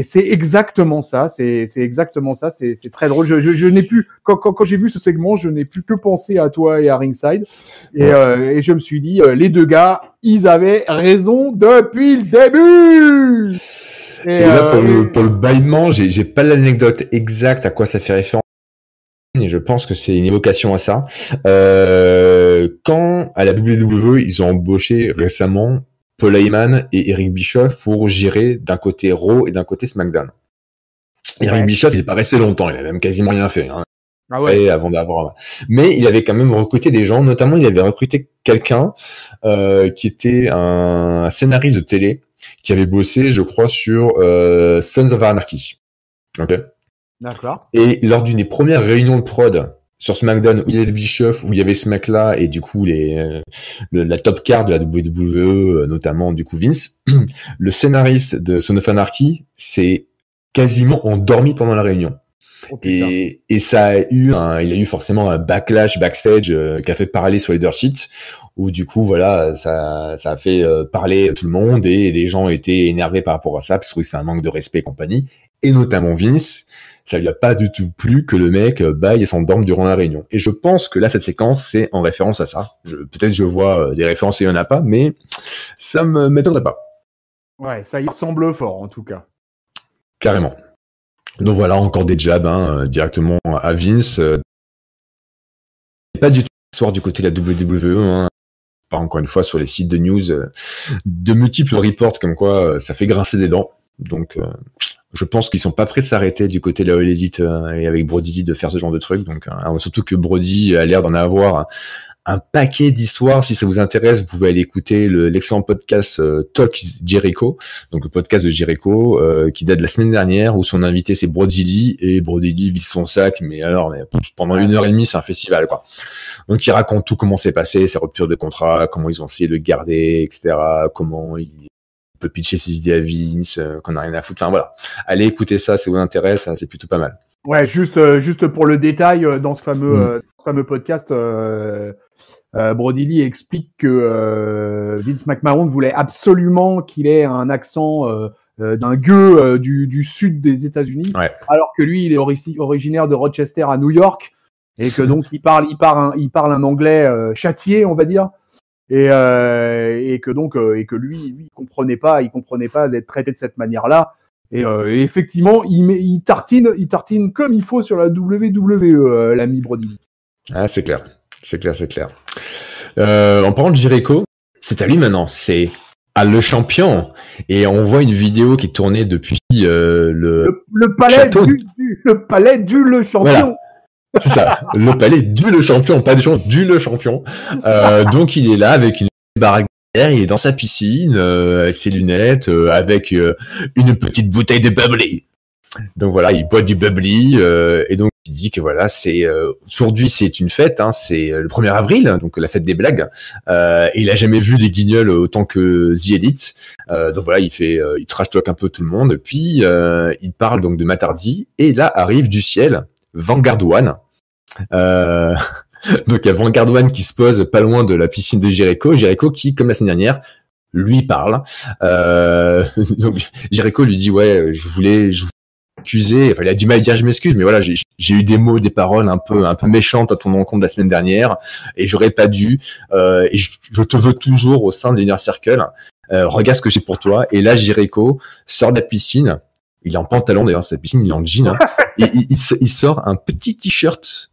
c'est exactement ça. C'est exactement ça. C'est très drôle. Je n'ai plus quand j'ai vu ce segment, je n'ai plus que pensé à toi et à Ringside. Et je me suis dit, les deux gars, ils avaient raison depuis le début. Et là, pour le bâillement, j'ai pas l'anecdote exacte à quoi ça fait référence, mais je pense que c'est une évocation à ça. Quand, à la WWE, ils ont embauché récemment Paul Heyman et Eric Bischoff pour gérer d'un côté Raw et d'un côté SmackDown. Eric Bischoff, il n'est pas resté longtemps, il a même quasiment rien fait. Hein. Ah ouais. Avant d'avoir. Mais il avait quand même recruté des gens, notamment il avait recruté quelqu'un qui était un scénariste de télé qui avait bossé, je crois, sur Sons of Anarchy. Ok. D'accord. Et lors d'une des premières réunions de prod sur SmackDown où il y avait Bischoff, où il y avait ce mec-là et du coup la top card de la WWE, notamment du coup Vince, le scénariste de Sons of Anarchy s'est quasiment endormi pendant la réunion. Oh, et ça il a eu forcément un backlash backstage qui a fait parler sur les dirt sheets où du coup voilà ça a fait parler tout le monde et les gens étaient énervés par rapport à ça parce que c'est un manque de respect et compagnie, et notamment Vince. Ça lui a pas du tout plu que le mec baille et s'endorme durant la réunion. Et je pense que là, cette séquence, c'est en référence à ça. Peut-être je vois des références et il y en a pas, mais ça me m'étonnerait pas. Ouais, ça y ressemble fort, en tout cas. Carrément. Donc voilà, encore des jabs directement à Vince. Pas du tout l'histoire du côté de la WWE. Hein. Pas encore une fois sur les sites de news de multiples reports comme quoi ça fait grincer des dents. Donc je pense qu'ils sont pas prêts de s'arrêter du côté de la All Elite et avec Brody de faire ce genre de truc. Donc surtout que Brody a l'air d'en avoir un paquet d'histoires. Si ça vous intéresse, vous pouvez aller écouter l'excellent podcast Talk Jericho, donc le podcast de Jericho qui date de la semaine dernière où son invité c'est Brody Lee, et Brody Lee vide son sac, mais pendant 1h30 c'est un festival quoi. Donc il raconte tout, comment c'est passé, ses ruptures de contrat, comment ils ont essayé de le garder, etc. Comment il peut pitcher ses idées à Vince, qu'on n'a rien à foutre. Enfin voilà, allez écouter ça, si ça vous intéresse, c'est plutôt pas mal. Ouais, juste pour le détail, dans ce fameux podcast, Brody Lee explique que Vince McMahon voulait absolument qu'il ait un accent d'un gueux du sud des États-Unis, ouais. Alors que lui, il est originaire de Rochester à New York, et que donc il parle un anglais châtié, on va dire, et que lui il comprenait pas d'être traité de cette manière-là. Et effectivement, il tartine comme il faut sur la WWE, l'ami Brody. Ah, c'est clair. En parlant de Jericho, c'est à lui maintenant, c'est à le champion. Et on voit une vidéo qui est tournée depuis le palais château. Le palais du le champion. Voilà. C'est ça, le palais du le champion, pas du champion, du le champion. Donc il est là avec une baraque. Il est dans sa piscine, avec ses lunettes, avec une petite bouteille de bubbly. Donc voilà, il boit du bubbly, et donc il dit que voilà, c'est aujourd'hui c'est une fête, hein, c'est le 1er avril, donc la fête des blagues. Et il a jamais vu des guignols autant que The Elite. Donc voilà, il trash talk un peu tout le monde. Puis il parle donc de Matt Hardy, et là arrive du ciel Vanguard One. Donc il y a Vanguard One qui se pose pas loin de la piscine de Jericho qui, comme la semaine dernière, lui parle. Donc Jericho lui dit ouais, je voulais accuser. Enfin, il a du mal à dire je m'excuse, mais voilà, j'ai eu des mots, des paroles un peu méchantes à ton encontre la semaine dernière, et j'aurais pas dû. Et je te veux toujours au sein de l'Inner Circle. Regarde ce que j'ai pour toi. Et là, Jericho sort de la piscine. Il est en pantalon d'ailleurs, sa piscine, il est en jean. Hein, et il sort un petit t-shirt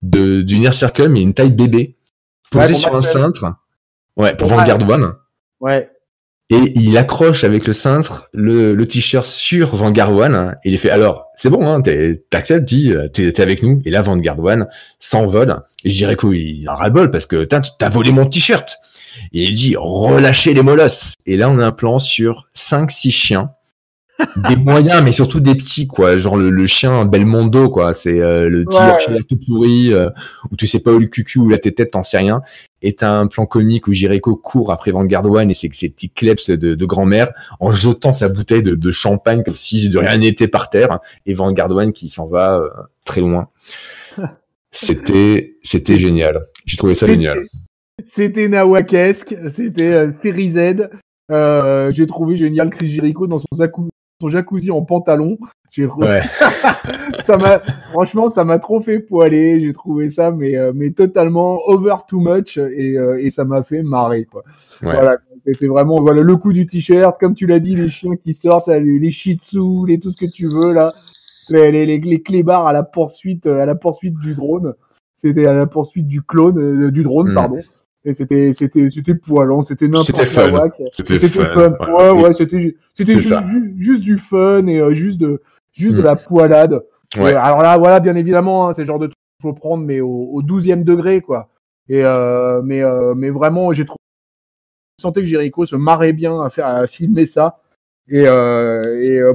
du Inner Circle, mais une taille bébé, posé sur un cintre. Ouais, pour Vanguard One. Ouais. Et il accroche avec le cintre le t-shirt sur Vanguard One. Et il fait alors, c'est bon, hein, t'acceptes, t'es avec nous. Et là, Vanguard One s'envole. Et Jericho, il en ras-le-bol parce que t'as volé mon t-shirt. Et il dit relâchez les molosses. Et là, on a un plan sur 5-6 chiens. Des moyens, mais surtout des petits, quoi. Genre le chien Belmondo, quoi. C'est le petit chien tout pourri, où tu sais pas où le cucu ou la tête, t'en sais rien. Et t'as un plan comique où Jericho court après Vanguard One et c'est que ces petits kleps de grand-mère en jetant sa bouteille de champagne comme si de rien n'était par terre. Et Vanguard One qui s'en va très loin. C'était génial. J'ai trouvé ça génial. C'était nawakesque, c'était série Z. J'ai trouvé génial Chris Jericho dans son jacuzzi en pantalon. Ouais. Franchement, ça m'a trop fait poiler. J'ai trouvé ça, mais totalement over too much, et ça m'a fait marrer, quoi. Ouais. Voilà, c'était vraiment, voilà, le coup du t-shirt, comme tu l'as dit, les chiens qui sortent, les shih tzus, tout ce que tu veux, là, les clébards à la poursuite du drone. C'était à la poursuite du clone, du drone, pardon. Et c'était poilant, c'était n'importe quoi. C'était fun. Ouais, c'était juste du fun, et juste juste de la poilade. Ouais. Alors là, voilà, bien évidemment, hein, c'est le genre de truc qu'il faut prendre, mais au 12e degré, quoi. Et mais vraiment, je sentais que Jericho se marrait bien à filmer ça. Et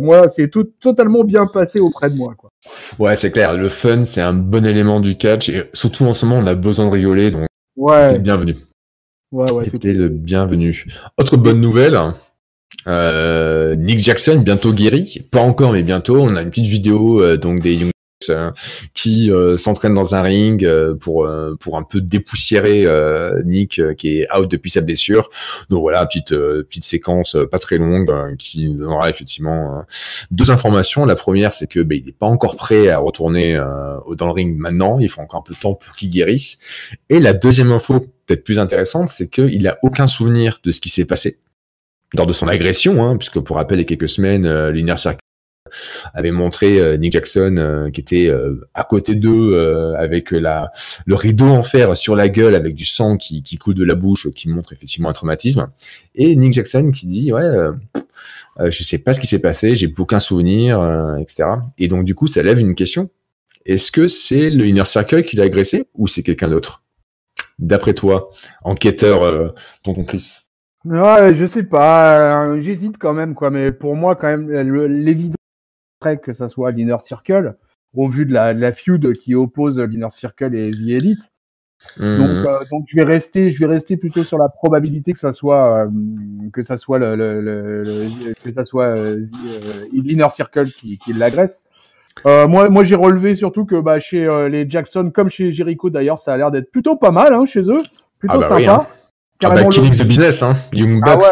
moi, c'est totalement bien passé auprès de moi, quoi. Ouais, c'est clair. Le fun, c'est un bon élément du catch. Et surtout en ce moment, on a besoin de rigoler, donc ouais. c'était le bienvenu. Ouais, c'était le bienvenu. Autre bonne nouvelle, Nick Jackson, bientôt guéri. Pas encore, mais bientôt. On a une petite vidéo donc des Young Bucks qui s'entraînent dans un ring pour un peu dépoussiérer Nick qui est out depuis sa blessure. Donc voilà, petite séquence pas très longue qui donnera effectivement deux informations. La première, c'est que il n'est pas encore prêt à retourner dans le ring maintenant. Il faut encore un peu de temps pour qu'il guérisse. Et la deuxième info, peut-être plus intéressante, c'est qu'il a aucun souvenir de ce qui s'est passé lors de son agression, hein, puisque pour rappel, il y a quelques semaines, l'Inner Circle avait montré Nick Jackson qui était à côté d'eux avec le rideau en fer sur la gueule avec du sang qui coule de la bouche, qui montre effectivement un traumatisme. Et Nick Jackson qui dit je sais pas ce qui s'est passé, j'ai aucun souvenir, etc. Et donc du coup, ça lève une question. Est-ce que c'est le Inner Circle qui l'a agressé ou c'est quelqu'un d'autre? D'après toi, enquêteur, tonton Chris. Ouais, je sais pas, j'hésite quand même, quoi. Mais pour moi, quand même, l'évident serait que ça soit l'Inner Circle, au vu de la feud qui oppose l'Inner Circle et The Elite. Donc je vais rester plutôt sur la probabilité que ça soit l'Inner Circle qui l'agresse. Moi j'ai relevé surtout que chez les Jackson comme chez Jericho d'ailleurs, ça a l'air d'être plutôt pas mal chez eux, plutôt sympa. Oui, hein. Killing the business, hein. Young Bucks.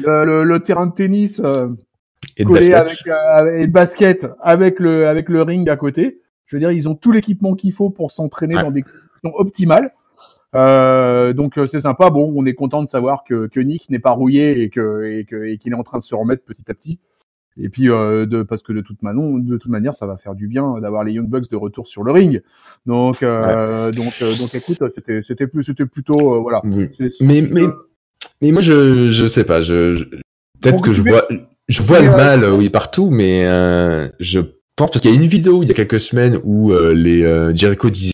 Le terrain de tennis et collé avec le basket avec le ring à côté. Je veux dire, ils ont tout l'équipement qu'il faut pour s'entraîner dans des conditions optimales. Donc c'est sympa. Bon, on est content de savoir que Nick n'est pas rouillé et qu'il est en train de se remettre petit à petit. Et puis parce que de toute manière, ça va faire du bien d'avoir les Young Bucks de retour sur le ring. Donc écoute, c'était plutôt voilà. Oui. Mais moi je sais pas. Peut-être que je vois le mal partout, mais je pense parce qu'il y a une vidéo il y a quelques semaines où les Jericho disaient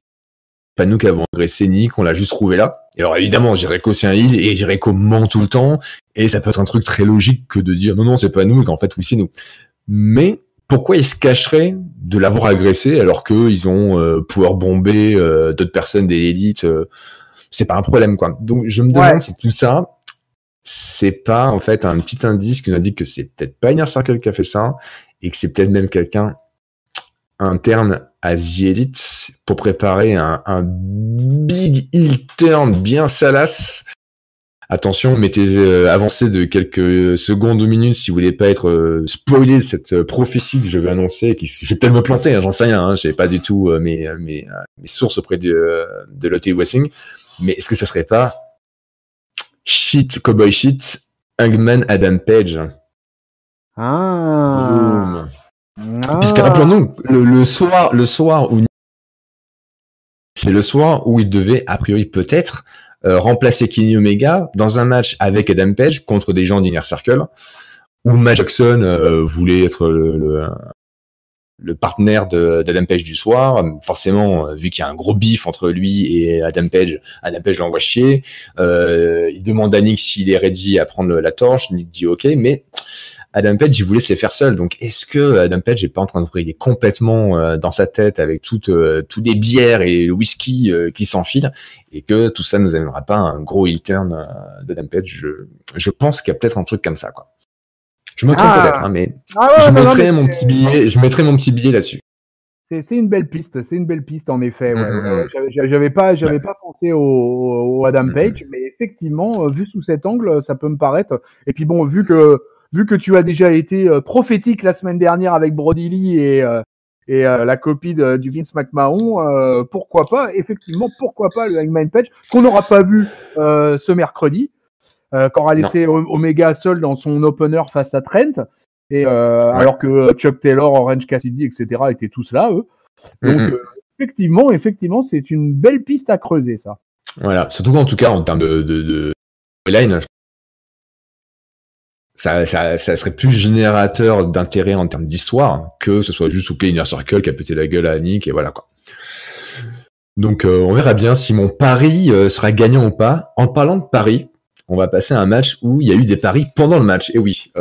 pas nous qui avons agressé Nick, on l'a juste trouvé là. Et alors évidemment, Jericho c'est un heel et Jericho ment tout le temps et ça peut être un truc très logique que de dire non c'est pas nous et qu'en fait oui c'est nous. Mais pourquoi ils se cacheraient de l'avoir agressé alors que ils ont pouvoir bomber d'autres personnes des élites, c'est pas un problème quoi. Donc je me demande si tout ça c'est pas en fait un petit indice qui nous indique que c'est peut-être pas Inner Circle qui a fait ça et que c'est peut-être même quelqu'un interne à The Elite pour préparer un big heel turn bien salace. Attention, mettez avancez de quelques secondes ou minutes si vous voulez pas être spoilé de cette prophétie que je vais annoncer. Je vais peut-être me planter, j'en sais rien. J'ai pas du tout mes sources auprès de l'OT Wrestling. Mais est-ce que ça serait pas Cowboy Shit, Hangman Adam Page? Boom. Puisque rappelons-nous, le soir où c'est le soir où il devait a priori peut-être remplacer Kenny Omega dans un match avec Adam Page contre des gens d'Inner Circle, où Matt Jackson voulait être le partenaire d'Adam Page du soir. Forcément, vu qu'il y a un gros bif entre lui et Adam Page l'envoie chier. Il demande à Nick s'il est ready à prendre la torche. Nick dit OK, mais Adam Page, il voulait se les faire seul. Donc, est-ce que Adam Page n'est pas en train de briller complètement dans sa tête avec toutes les bières et le whisky qui s'enfilent et que tout ça ne nous amènera pas à un gros heel turn d'Adam Page? Je pense qu'il y a peut-être un truc comme ça, quoi. Je me trompe peut-être, hein, mais je mettrai mon petit billet là-dessus. C'est une belle piste, en effet. J'avais pas pensé au Adam Page, mais effectivement, vu sous cet angle, ça peut me paraître. Et puis bon, vu que tu as déjà été prophétique la semaine dernière avec Brody Lee et la copie du Vince McMahon, pourquoi pas le Hangman Page qu'on n'aura pas vu ce mercredi, quand on a laissé Omega seul dans son opener face à Trent, et alors que Chuck Taylor, Orange Cassidy, etc. étaient tous là, eux. Donc effectivement, c'est une belle piste à creuser, ça. Voilà, surtout en tout cas en termes de line, ça serait plus générateur d'intérêt en termes d'histoire que ce soit juste Inner Circle qui a pété la gueule à Nick et voilà quoi. Donc on verra bien si mon pari sera gagnant ou pas. En parlant de paris, on va passer à un match où il y a eu des paris pendant le match. Et oui,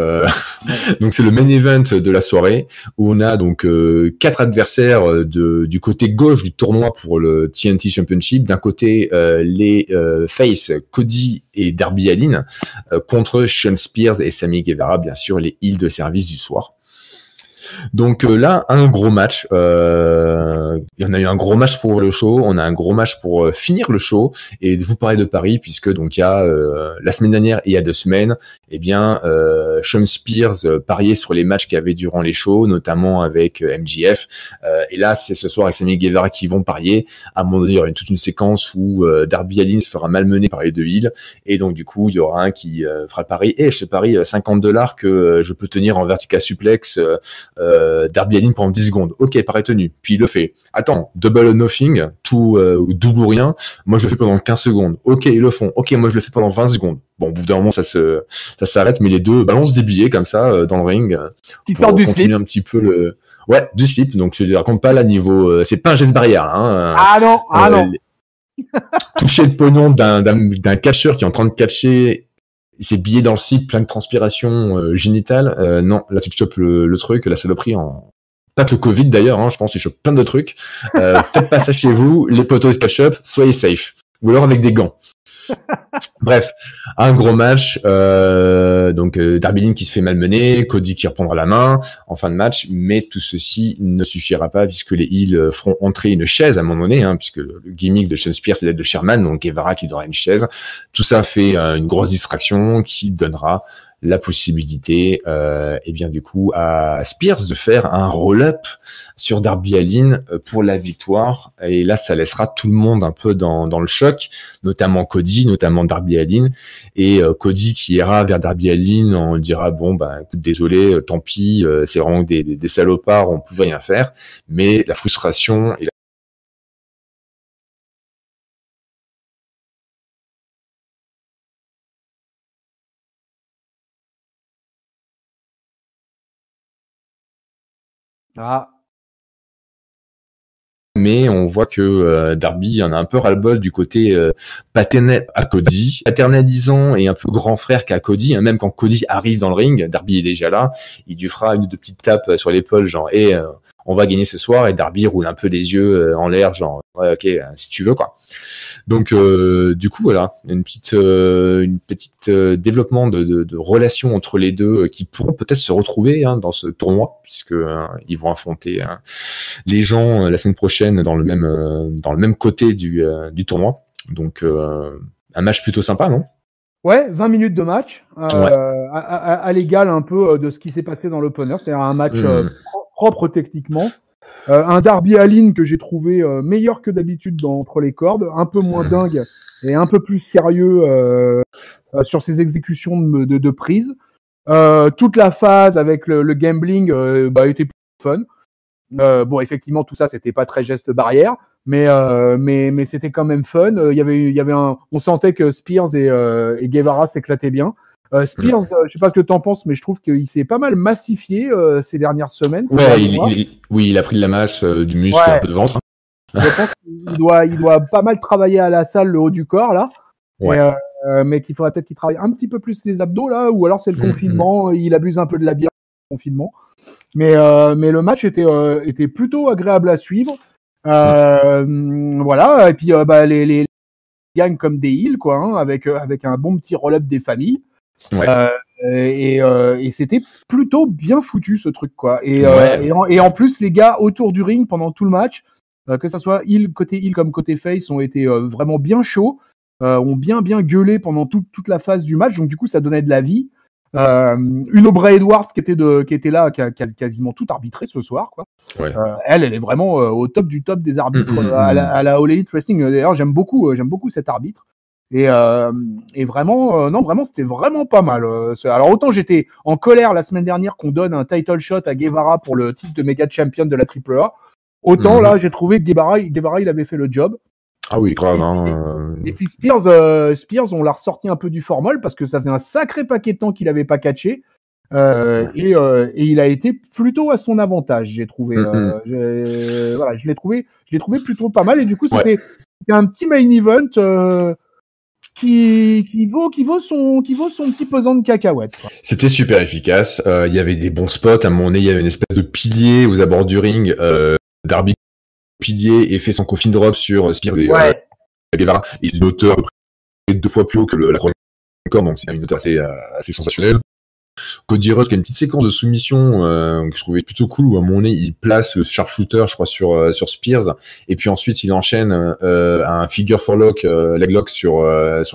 donc c'est le main event de la soirée où on a donc 4 adversaires du côté gauche du tournoi pour le TNT Championship. D'un côté les Face, Cody et Darby Allin contre Shawn Spears et Sammy Guevara, bien sûr les heels de service du soir. Donc là, un gros match. Il y en a eu un gros match pour le show. On a un gros match pour finir le show. Et vous parler de Paris, puisque donc il y a la semaine dernière et il y a 2 semaines, eh bien, Shawn Spears pariait sur les matchs qu'il y avait durant les shows, notamment avec MJF. Et là, c'est ce soir avec Sammy Guevara qui vont parier. À un moment donné, il y aura toute une séquence où Darby Allin se fera malmener par les 2 heels. Et donc du coup, il y aura un qui fera le pari. Et je te parie $50 que je peux tenir en vertical suplex. Darby Allin pendant 10 secondes. Ok, paraît tenu. Puis il le fait. Attends, double or nothing, tout double ou rien. Moi, je le fais pendant 15 secondes. Ok, ils le font. Ok, moi, je le fais pendant 20 secondes. Bon, au bout d'un moment, ça s'arrête, mais les deux balancent des billets comme ça dans le ring pour continuer un petit peu du slip. Donc, je ne raconte pas là niveau. C'est pas un geste barrière. Hein. Ah non. Toucher le pognon d'un catcheur qui est en train de catcher. Ses billets dans le slip, plein de transpiration génitale. Non, là tu te chopes le truc, la saloperie pas que le Covid d'ailleurs, hein, je pense qu'il chope plein de trucs. Faites pas ça chez vous, les potos de catch-up, soyez safe. Ou alors avec des gants. Bref, un gros match. Donc Darby Allin qui se fait malmener, Cody qui reprendra la main en fin de match, mais tout ceci ne suffira pas puisque les heels feront entrer une chaise à un moment donné, hein, puisque le gimmick de Shawn Spears c'est d'être de Sherman, donc Guevara qui donnera une chaise. Tout ça fait une grosse distraction qui donnera la possibilité, et bien du coup à Spears de faire un roll-up sur Darby Allin pour la victoire. Et là, ça laissera tout le monde un peu dans le choc, notamment Cody, notamment Darby Allin. Et Cody qui ira vers Darby Allin, on dira bon bah écoute, désolé, tant pis, c'est vraiment des salopards, on pouvait rien faire. Mais la frustration et mais on voit que Darby en a un peu ras-le-bol du côté paternel à Cody, paternalisant et un peu grand frère qu'à Cody, hein, même quand Cody arrive dans le ring, Darby est déjà là, il lui fera une ou deux petites tapes sur l'épaule genre on va gagner ce soir, et Darby roule un peu des yeux en l'air genre ouais ok si tu veux quoi. Donc du coup voilà, une petite développement de relations entre les deux qui pourront peut-être se retrouver hein, dans ce tournoi puisque ils vont affronter les gens la semaine prochaine dans le même côté du tournoi. Donc un match plutôt sympa, non? Ouais, 20 minutes de match à l'égal un peu de ce qui s'est passé dans l'opener, c'est-à-dire un match propre techniquement. Un Darby Allin que j'ai trouvé meilleur que d'habitude entre les cordes, un peu moins dingue et un peu plus sérieux sur ses exécutions de prise. Toute la phase avec le gambling était plus fun. Bon, effectivement, tout ça, c'était pas très geste barrière, mais c'était quand même fun. Il y avait on sentait que Spears et Guevara s'éclataient bien. Spears, je sais pas ce que t'en penses, mais je trouve qu'il s'est pas mal massifié ces dernières semaines. Ouais, il a pris de la masse, du muscle, un peu de ventre. Je pense qu'il doit pas mal travailler à la salle le haut du corps là. Ouais. Mais qu'il faudrait peut-être qu'il travaille un petit peu plus les abdos là, ou alors c'est le confinement, il abuse un peu de la bière au confinement. Mais le match était plutôt agréable à suivre. Voilà, et puis les gagnent comme des heels quoi, hein, avec un bon petit roll-up des familles. Ouais. Et c'était plutôt bien foutu ce truc quoi. Et en plus les gars autour du ring pendant tout le match, que ça soit côté heel comme côté face, ont été vraiment bien chauds, ont bien gueulé pendant toute la phase du match. Donc du coup ça donnait de la vie. Une Aubrey Edwards qui était là, qui a quasiment tout arbitré ce soir quoi. Ouais. Elle est vraiment au top du top des arbitres à la All Elite Wrestling. D'ailleurs j'aime beaucoup cet arbitre. Et vraiment vraiment c'était vraiment pas mal. Alors autant j'étais en colère la semaine dernière qu'on donne un title shot à Guevara pour le titre de méga champion de la AAA, autant là j'ai trouvé que Guevara il avait fait le job. Ah oui, grave. Et puis Spears, on l'a ressorti un peu du formol parce que ça faisait un sacré paquet de temps qu'il avait pas catché. Et il a été plutôt à son avantage, j'ai trouvé. Je l'ai trouvé plutôt pas mal. Et du coup, c'était un petit main event qui vaut son petit pesant de cacahuètes. Quoi. C'était super efficace. Il y avait des bons spots. À un moment donné, il y avait une espèce de pilier aux abords du ring. Darby pilier et fait son coffin drop sur Spears et Guevara. Il est l'auteur 2 fois plus haut que la chronique, donc c'est une hauteur assez sensationnelle. Cody Rhodes qui a une petite séquence de soumission que je trouvais plutôt cool où à un moment donné il place le sharpshooter je crois sur Spears et puis ensuite il enchaîne un figure 4 lock leg lock sur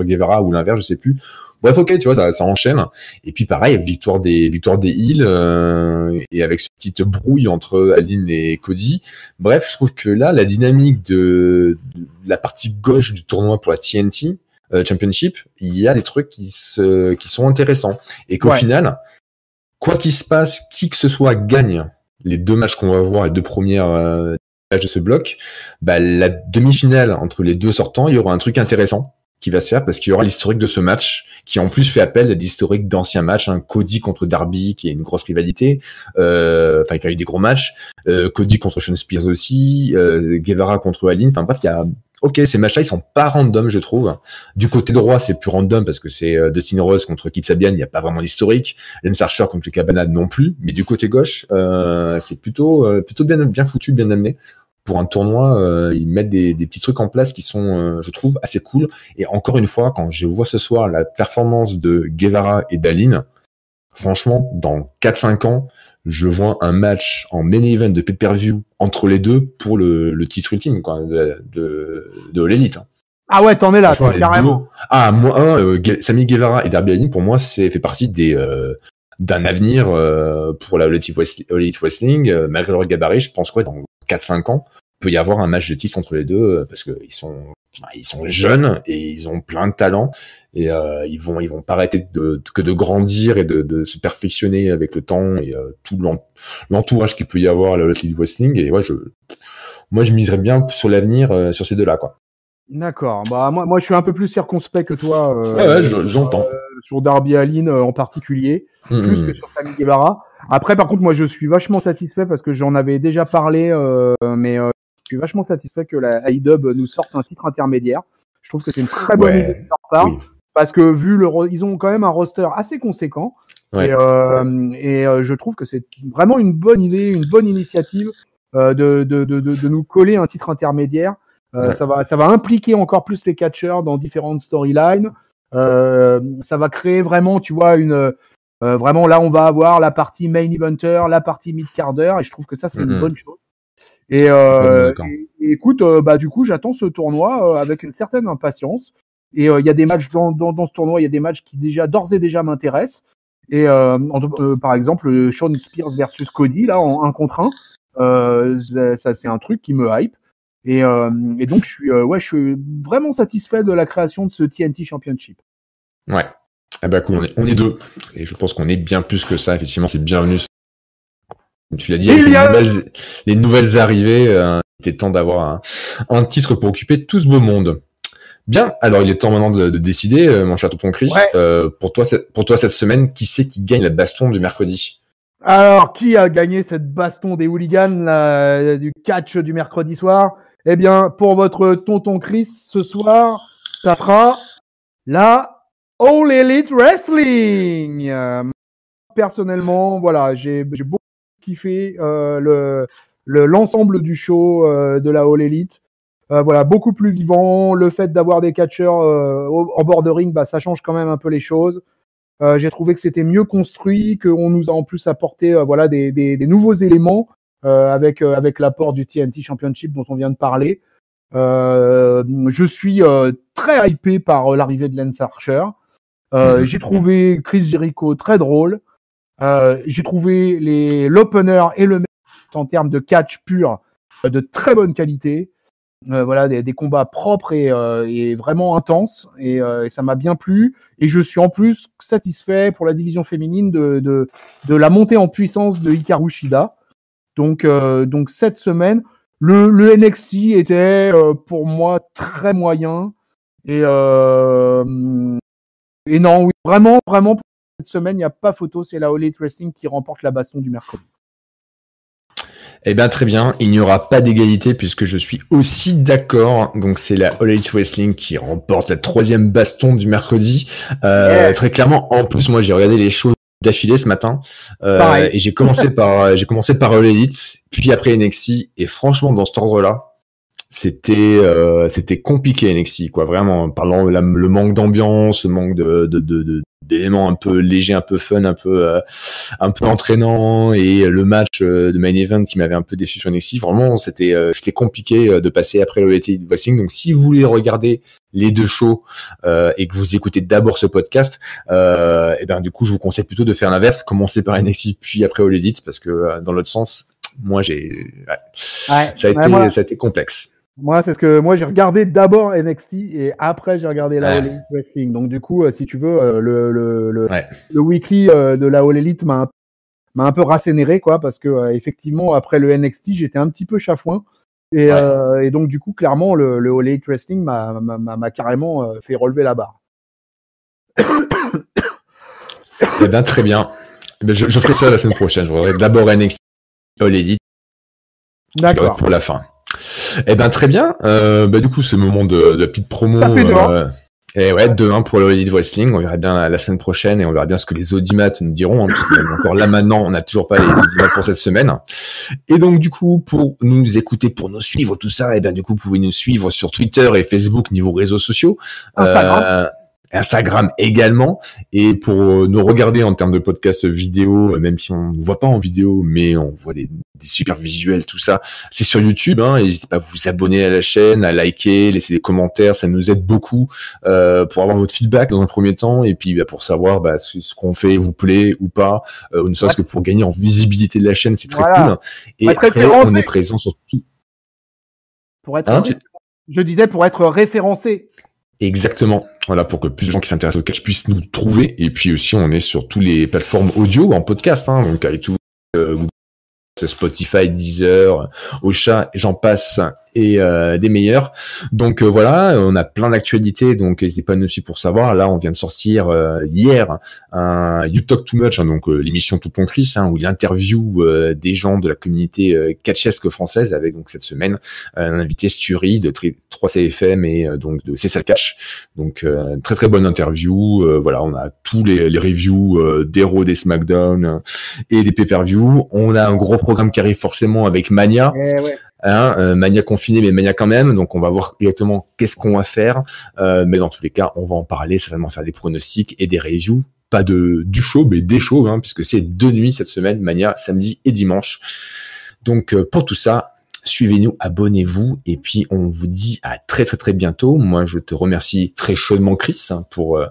Guevara ou l'inverse je sais plus. Bref, ok, tu vois, ça enchaîne. Et puis pareil, victoire des heels et avec cette petite brouille entre Allin et Cody. Bref, je trouve que là, la dynamique de la partie gauche du tournoi pour la TNT Championship, il y a des trucs qui sont intéressants. Et qu'au final, quoi qu'il se passe, qui que ce soit gagne les 2 matchs qu'on va voir, les 2 premières matchs de ce bloc, bah, la demi-finale entre les 2 sortants, il y aura un truc intéressant qui va se faire parce qu'il y aura l'historique de ce match qui en plus fait appel à l'historique d'anciens matchs, Cody contre Darby qui est une grosse rivalité, qui a eu des gros matchs, Cody contre Sean Spears aussi, Guevara contre Allin, enfin bref, il y a ces matchs-là, ils sont pas random, je trouve. Du côté droit, c'est plus random parce que c'est Dustin Rhodes contre Kip Sabian, il n'y a pas vraiment d'historique. Lance Archer contre Cabana non plus. Mais du côté gauche, c'est plutôt bien foutu, bien amené. Pour un tournoi, ils mettent des petits trucs en place qui sont, je trouve, assez cool. Et encore une fois, quand je vois ce soir la performance de Guevara et d'Allin, franchement, dans 4-5 ans, je vois un match en main event de pay-per-view entre les deux pour le titre ultime quoi, de All Elite. Ah ouais, t'en es là, toi, carrément. Moi, Sami Guevara et Darby Allin, pour moi, fait partie d'un avenir pour la All Elite Wrestling. Malgré leur gabarit, je pense que dans 4-5 ans, il peut y avoir un match de titre entre les deux parce qu'ils sont jeunes et ils ont plein de talent et ils vont pas arrêter que de grandir et de se perfectionner avec le temps et tout l'entourage qu'il peut y avoir à la All Elite Wrestling. Et ouais, moi je miserais bien sur l'avenir sur ces deux-là quoi. D'accord. Bah moi je suis un peu plus circonspect que toi. J'entends. Sur Darby Allin en particulier, plus que sur Sami Guevara. Après par contre moi je suis vachement satisfait parce que j'en avais déjà parlé, mais je suis vachement satisfait que la AEW nous sorte un titre intermédiaire. Je trouve que c'est une très bonne idée de leur part parce que ils ont quand même un roster assez conséquent et je trouve que c'est vraiment une bonne idée, une bonne initiative de nous coller un titre intermédiaire. Ça va impliquer encore plus les catcheurs dans différentes storylines. Ça va créer vraiment, tu vois, vraiment là on va avoir la partie main eventer, la partie mid-carder et je trouve que ça c'est une bonne chose. Et écoute, du coup j'attends ce tournoi avec une certaine impatience. Et il y a des matchs dans ce tournoi, il y a des matchs qui d'ores et déjà m'intéressent. Et par exemple, Sean Spears versus Cody là en 1 contre 1, ça c'est un truc qui me hype. Et donc je suis vraiment satisfait de la création de ce TNT Championship. Ouais. Ah bah cool, on est 2 et je pense qu'on est bien plus que ça. Effectivement, c'est bienvenu. Comme tu l'as dit, avec les nouvelles arrivées, il était temps d'avoir un titre pour occuper tout ce beau monde. Bien, alors il est temps maintenant de décider, mon cher tonton Chris. Pour toi cette semaine, qui c'est qui gagne la baston du mercredi? Alors, qui a gagné cette baston des hooligans du catch du mercredi soir? Eh bien, pour votre tonton Chris, ce soir, ça sera la All Elite Wrestling. Personnellement, voilà, j'ai beaucoup kiffé l'ensemble du show de la All Elite. Voilà, beaucoup plus vivant. Le fait d'avoir des catcheurs en bord de ring, ça change quand même un peu les choses. J'ai trouvé que c'était mieux construit, qu'on nous a en plus apporté des nouveaux éléments avec l'apport du TNT Championship dont on vient de parler. Je suis très hypé par l'arrivée de Lance Archer. J'ai trouvé Chris Jericho très drôle. J'ai trouvé l'opener et le match en termes de catch pur de très bonne qualité. Des combats propres et vraiment intenses et ça m'a bien plu et je suis en plus satisfait pour la division féminine de la montée en puissance de Hikaru Shida. Donc cette semaine Le NXT était pour moi très moyen et non, oui, vraiment pour cette semaine, il n'y a pas photo, c'est la All Elite Wrestling qui remporte la baston du mercredi. Eh bien, très bien. Il n'y aura pas d'égalité puisque je suis aussi d'accord. Donc, c'est la All Elite Wrestling qui remporte la 3e baston du mercredi. Très clairement. En plus, moi, j'ai regardé les shows d'affilée ce matin. Et j'ai commencé par All Elite, puis après NXT. Et franchement, dans cet ordre-là, c'était compliqué NXT, quoi. Vraiment, parlant le manque d'ambiance, le manque d'éléments un peu légers, un peu fun, un peu entraînant, et le match de main event qui m'avait un peu déçu sur NXT. Vraiment, c'était compliqué de passer après le Elite Wrestling. Donc, si vous voulez regarder les 2 shows et que vous écoutez d'abord ce podcast, et ben du coup, je vous conseille plutôt de faire l'inverse, commencer par NXT puis après All Elite, parce que dans l'autre sens, moi ça a été complexe. Moi, c'est ce que moi j'ai regardé d'abord NXT et après j'ai regardé la All Elite Wrestling. Donc du coup, si tu veux, le weekly de la All Elite m'a un peu rassénéré, quoi, parce que effectivement après le NXT j'étais un petit peu chafouin et donc du coup clairement le All Elite Wrestling m'a carrément fait relever la barre. Eh bien, très bien. Je ferai ça la semaine prochaine. Je regarderai d'abord NXT, All Elite. D'accord. Pour la fin. Eh ben très bien. Du coup, c'est le moment de la petite promo. Et ouais, 2-1 pour le Elite Wrestling. On verra bien la semaine prochaine et on verra bien ce que les audimat nous diront. Parce que même encore là maintenant, on n'a toujours pas les audimat pour cette semaine. Et donc du coup, pour nous écouter, pour nous suivre, tout ça, et bien du coup, vous pouvez nous suivre sur Twitter et Facebook niveau réseaux sociaux. Instagram également, et pour nous regarder en termes de podcast vidéo, même si on ne voit pas en vidéo, mais on voit des super visuels, tout ça, c'est sur YouTube, hein. N'hésitez pas à vous abonner à la chaîne, à liker, laisser des commentaires, ça nous aide beaucoup pour avoir votre feedback dans un premier temps, et puis pour savoir si ce qu'on fait vous plaît ou pas, ou ne serait-ce que pour gagner en visibilité de la chaîne, c'est très cool. Et après, on est présent sur tout. Pour être je disais pour être référencé. Exactement. Voilà, pour que plus de gens qui s'intéressent au catch puissent nous trouver. Et puis aussi, on est sur toutes les plateformes audio en podcast, hein, donc iTunes, Google, Spotify, Deezer, Ocha, j'en passe, et des meilleurs. Donc voilà, on a plein d'actualités, donc n'hésitez pas à nous suivre pour savoir. Là, on vient de sortir hier un You Talk Too Much, hein, donc l'émission Tonton Chris, hein, où il interview des gens de la communauté catchesque française, avec donc cette semaine un invité Sturi de 3CFM et donc de C'est ça le catch. Donc très très bonne interview. Voilà, on a tous les reviews des Raw, des SmackDown et des pay-per-view. On a un gros programme qui arrive forcément avec Mania. Mania confiné, mais Mania quand même. Donc on va voir exactement qu'est-ce qu'on va faire. Mais dans tous les cas, on va en parler, certainement faire des pronostics et des reviews. Pas du show, mais des shows, hein, puisque c'est 2 nuits cette semaine, Mania, samedi et dimanche. Donc pour tout ça, suivez-nous, abonnez-vous, et puis on vous dit à très très très bientôt. Moi, je te remercie très chaudement, Chris, pour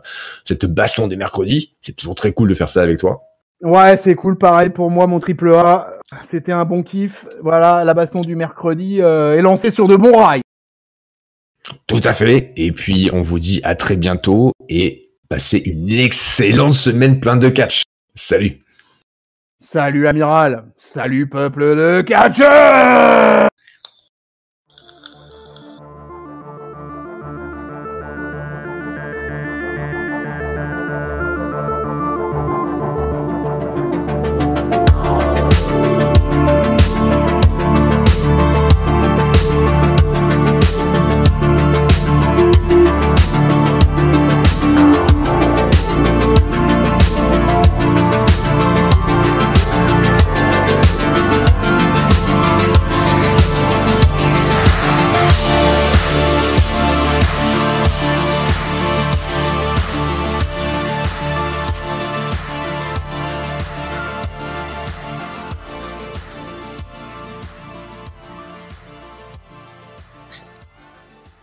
cette baston des mercredis. C'est toujours très cool de faire ça avec toi. Ouais, c'est cool, pareil pour moi, mon triple A. C'était un bon kiff. Voilà, la baston du mercredi est lancée sur de bons rails. Tout à fait. Et puis, on vous dit à très bientôt et passez une excellente semaine plein de catch. Salut. Salut, amiral. Salut, peuple de catcheurs.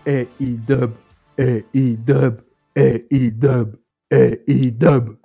E-I-dub, E-I-dub, E-I-dub, E-I-dub.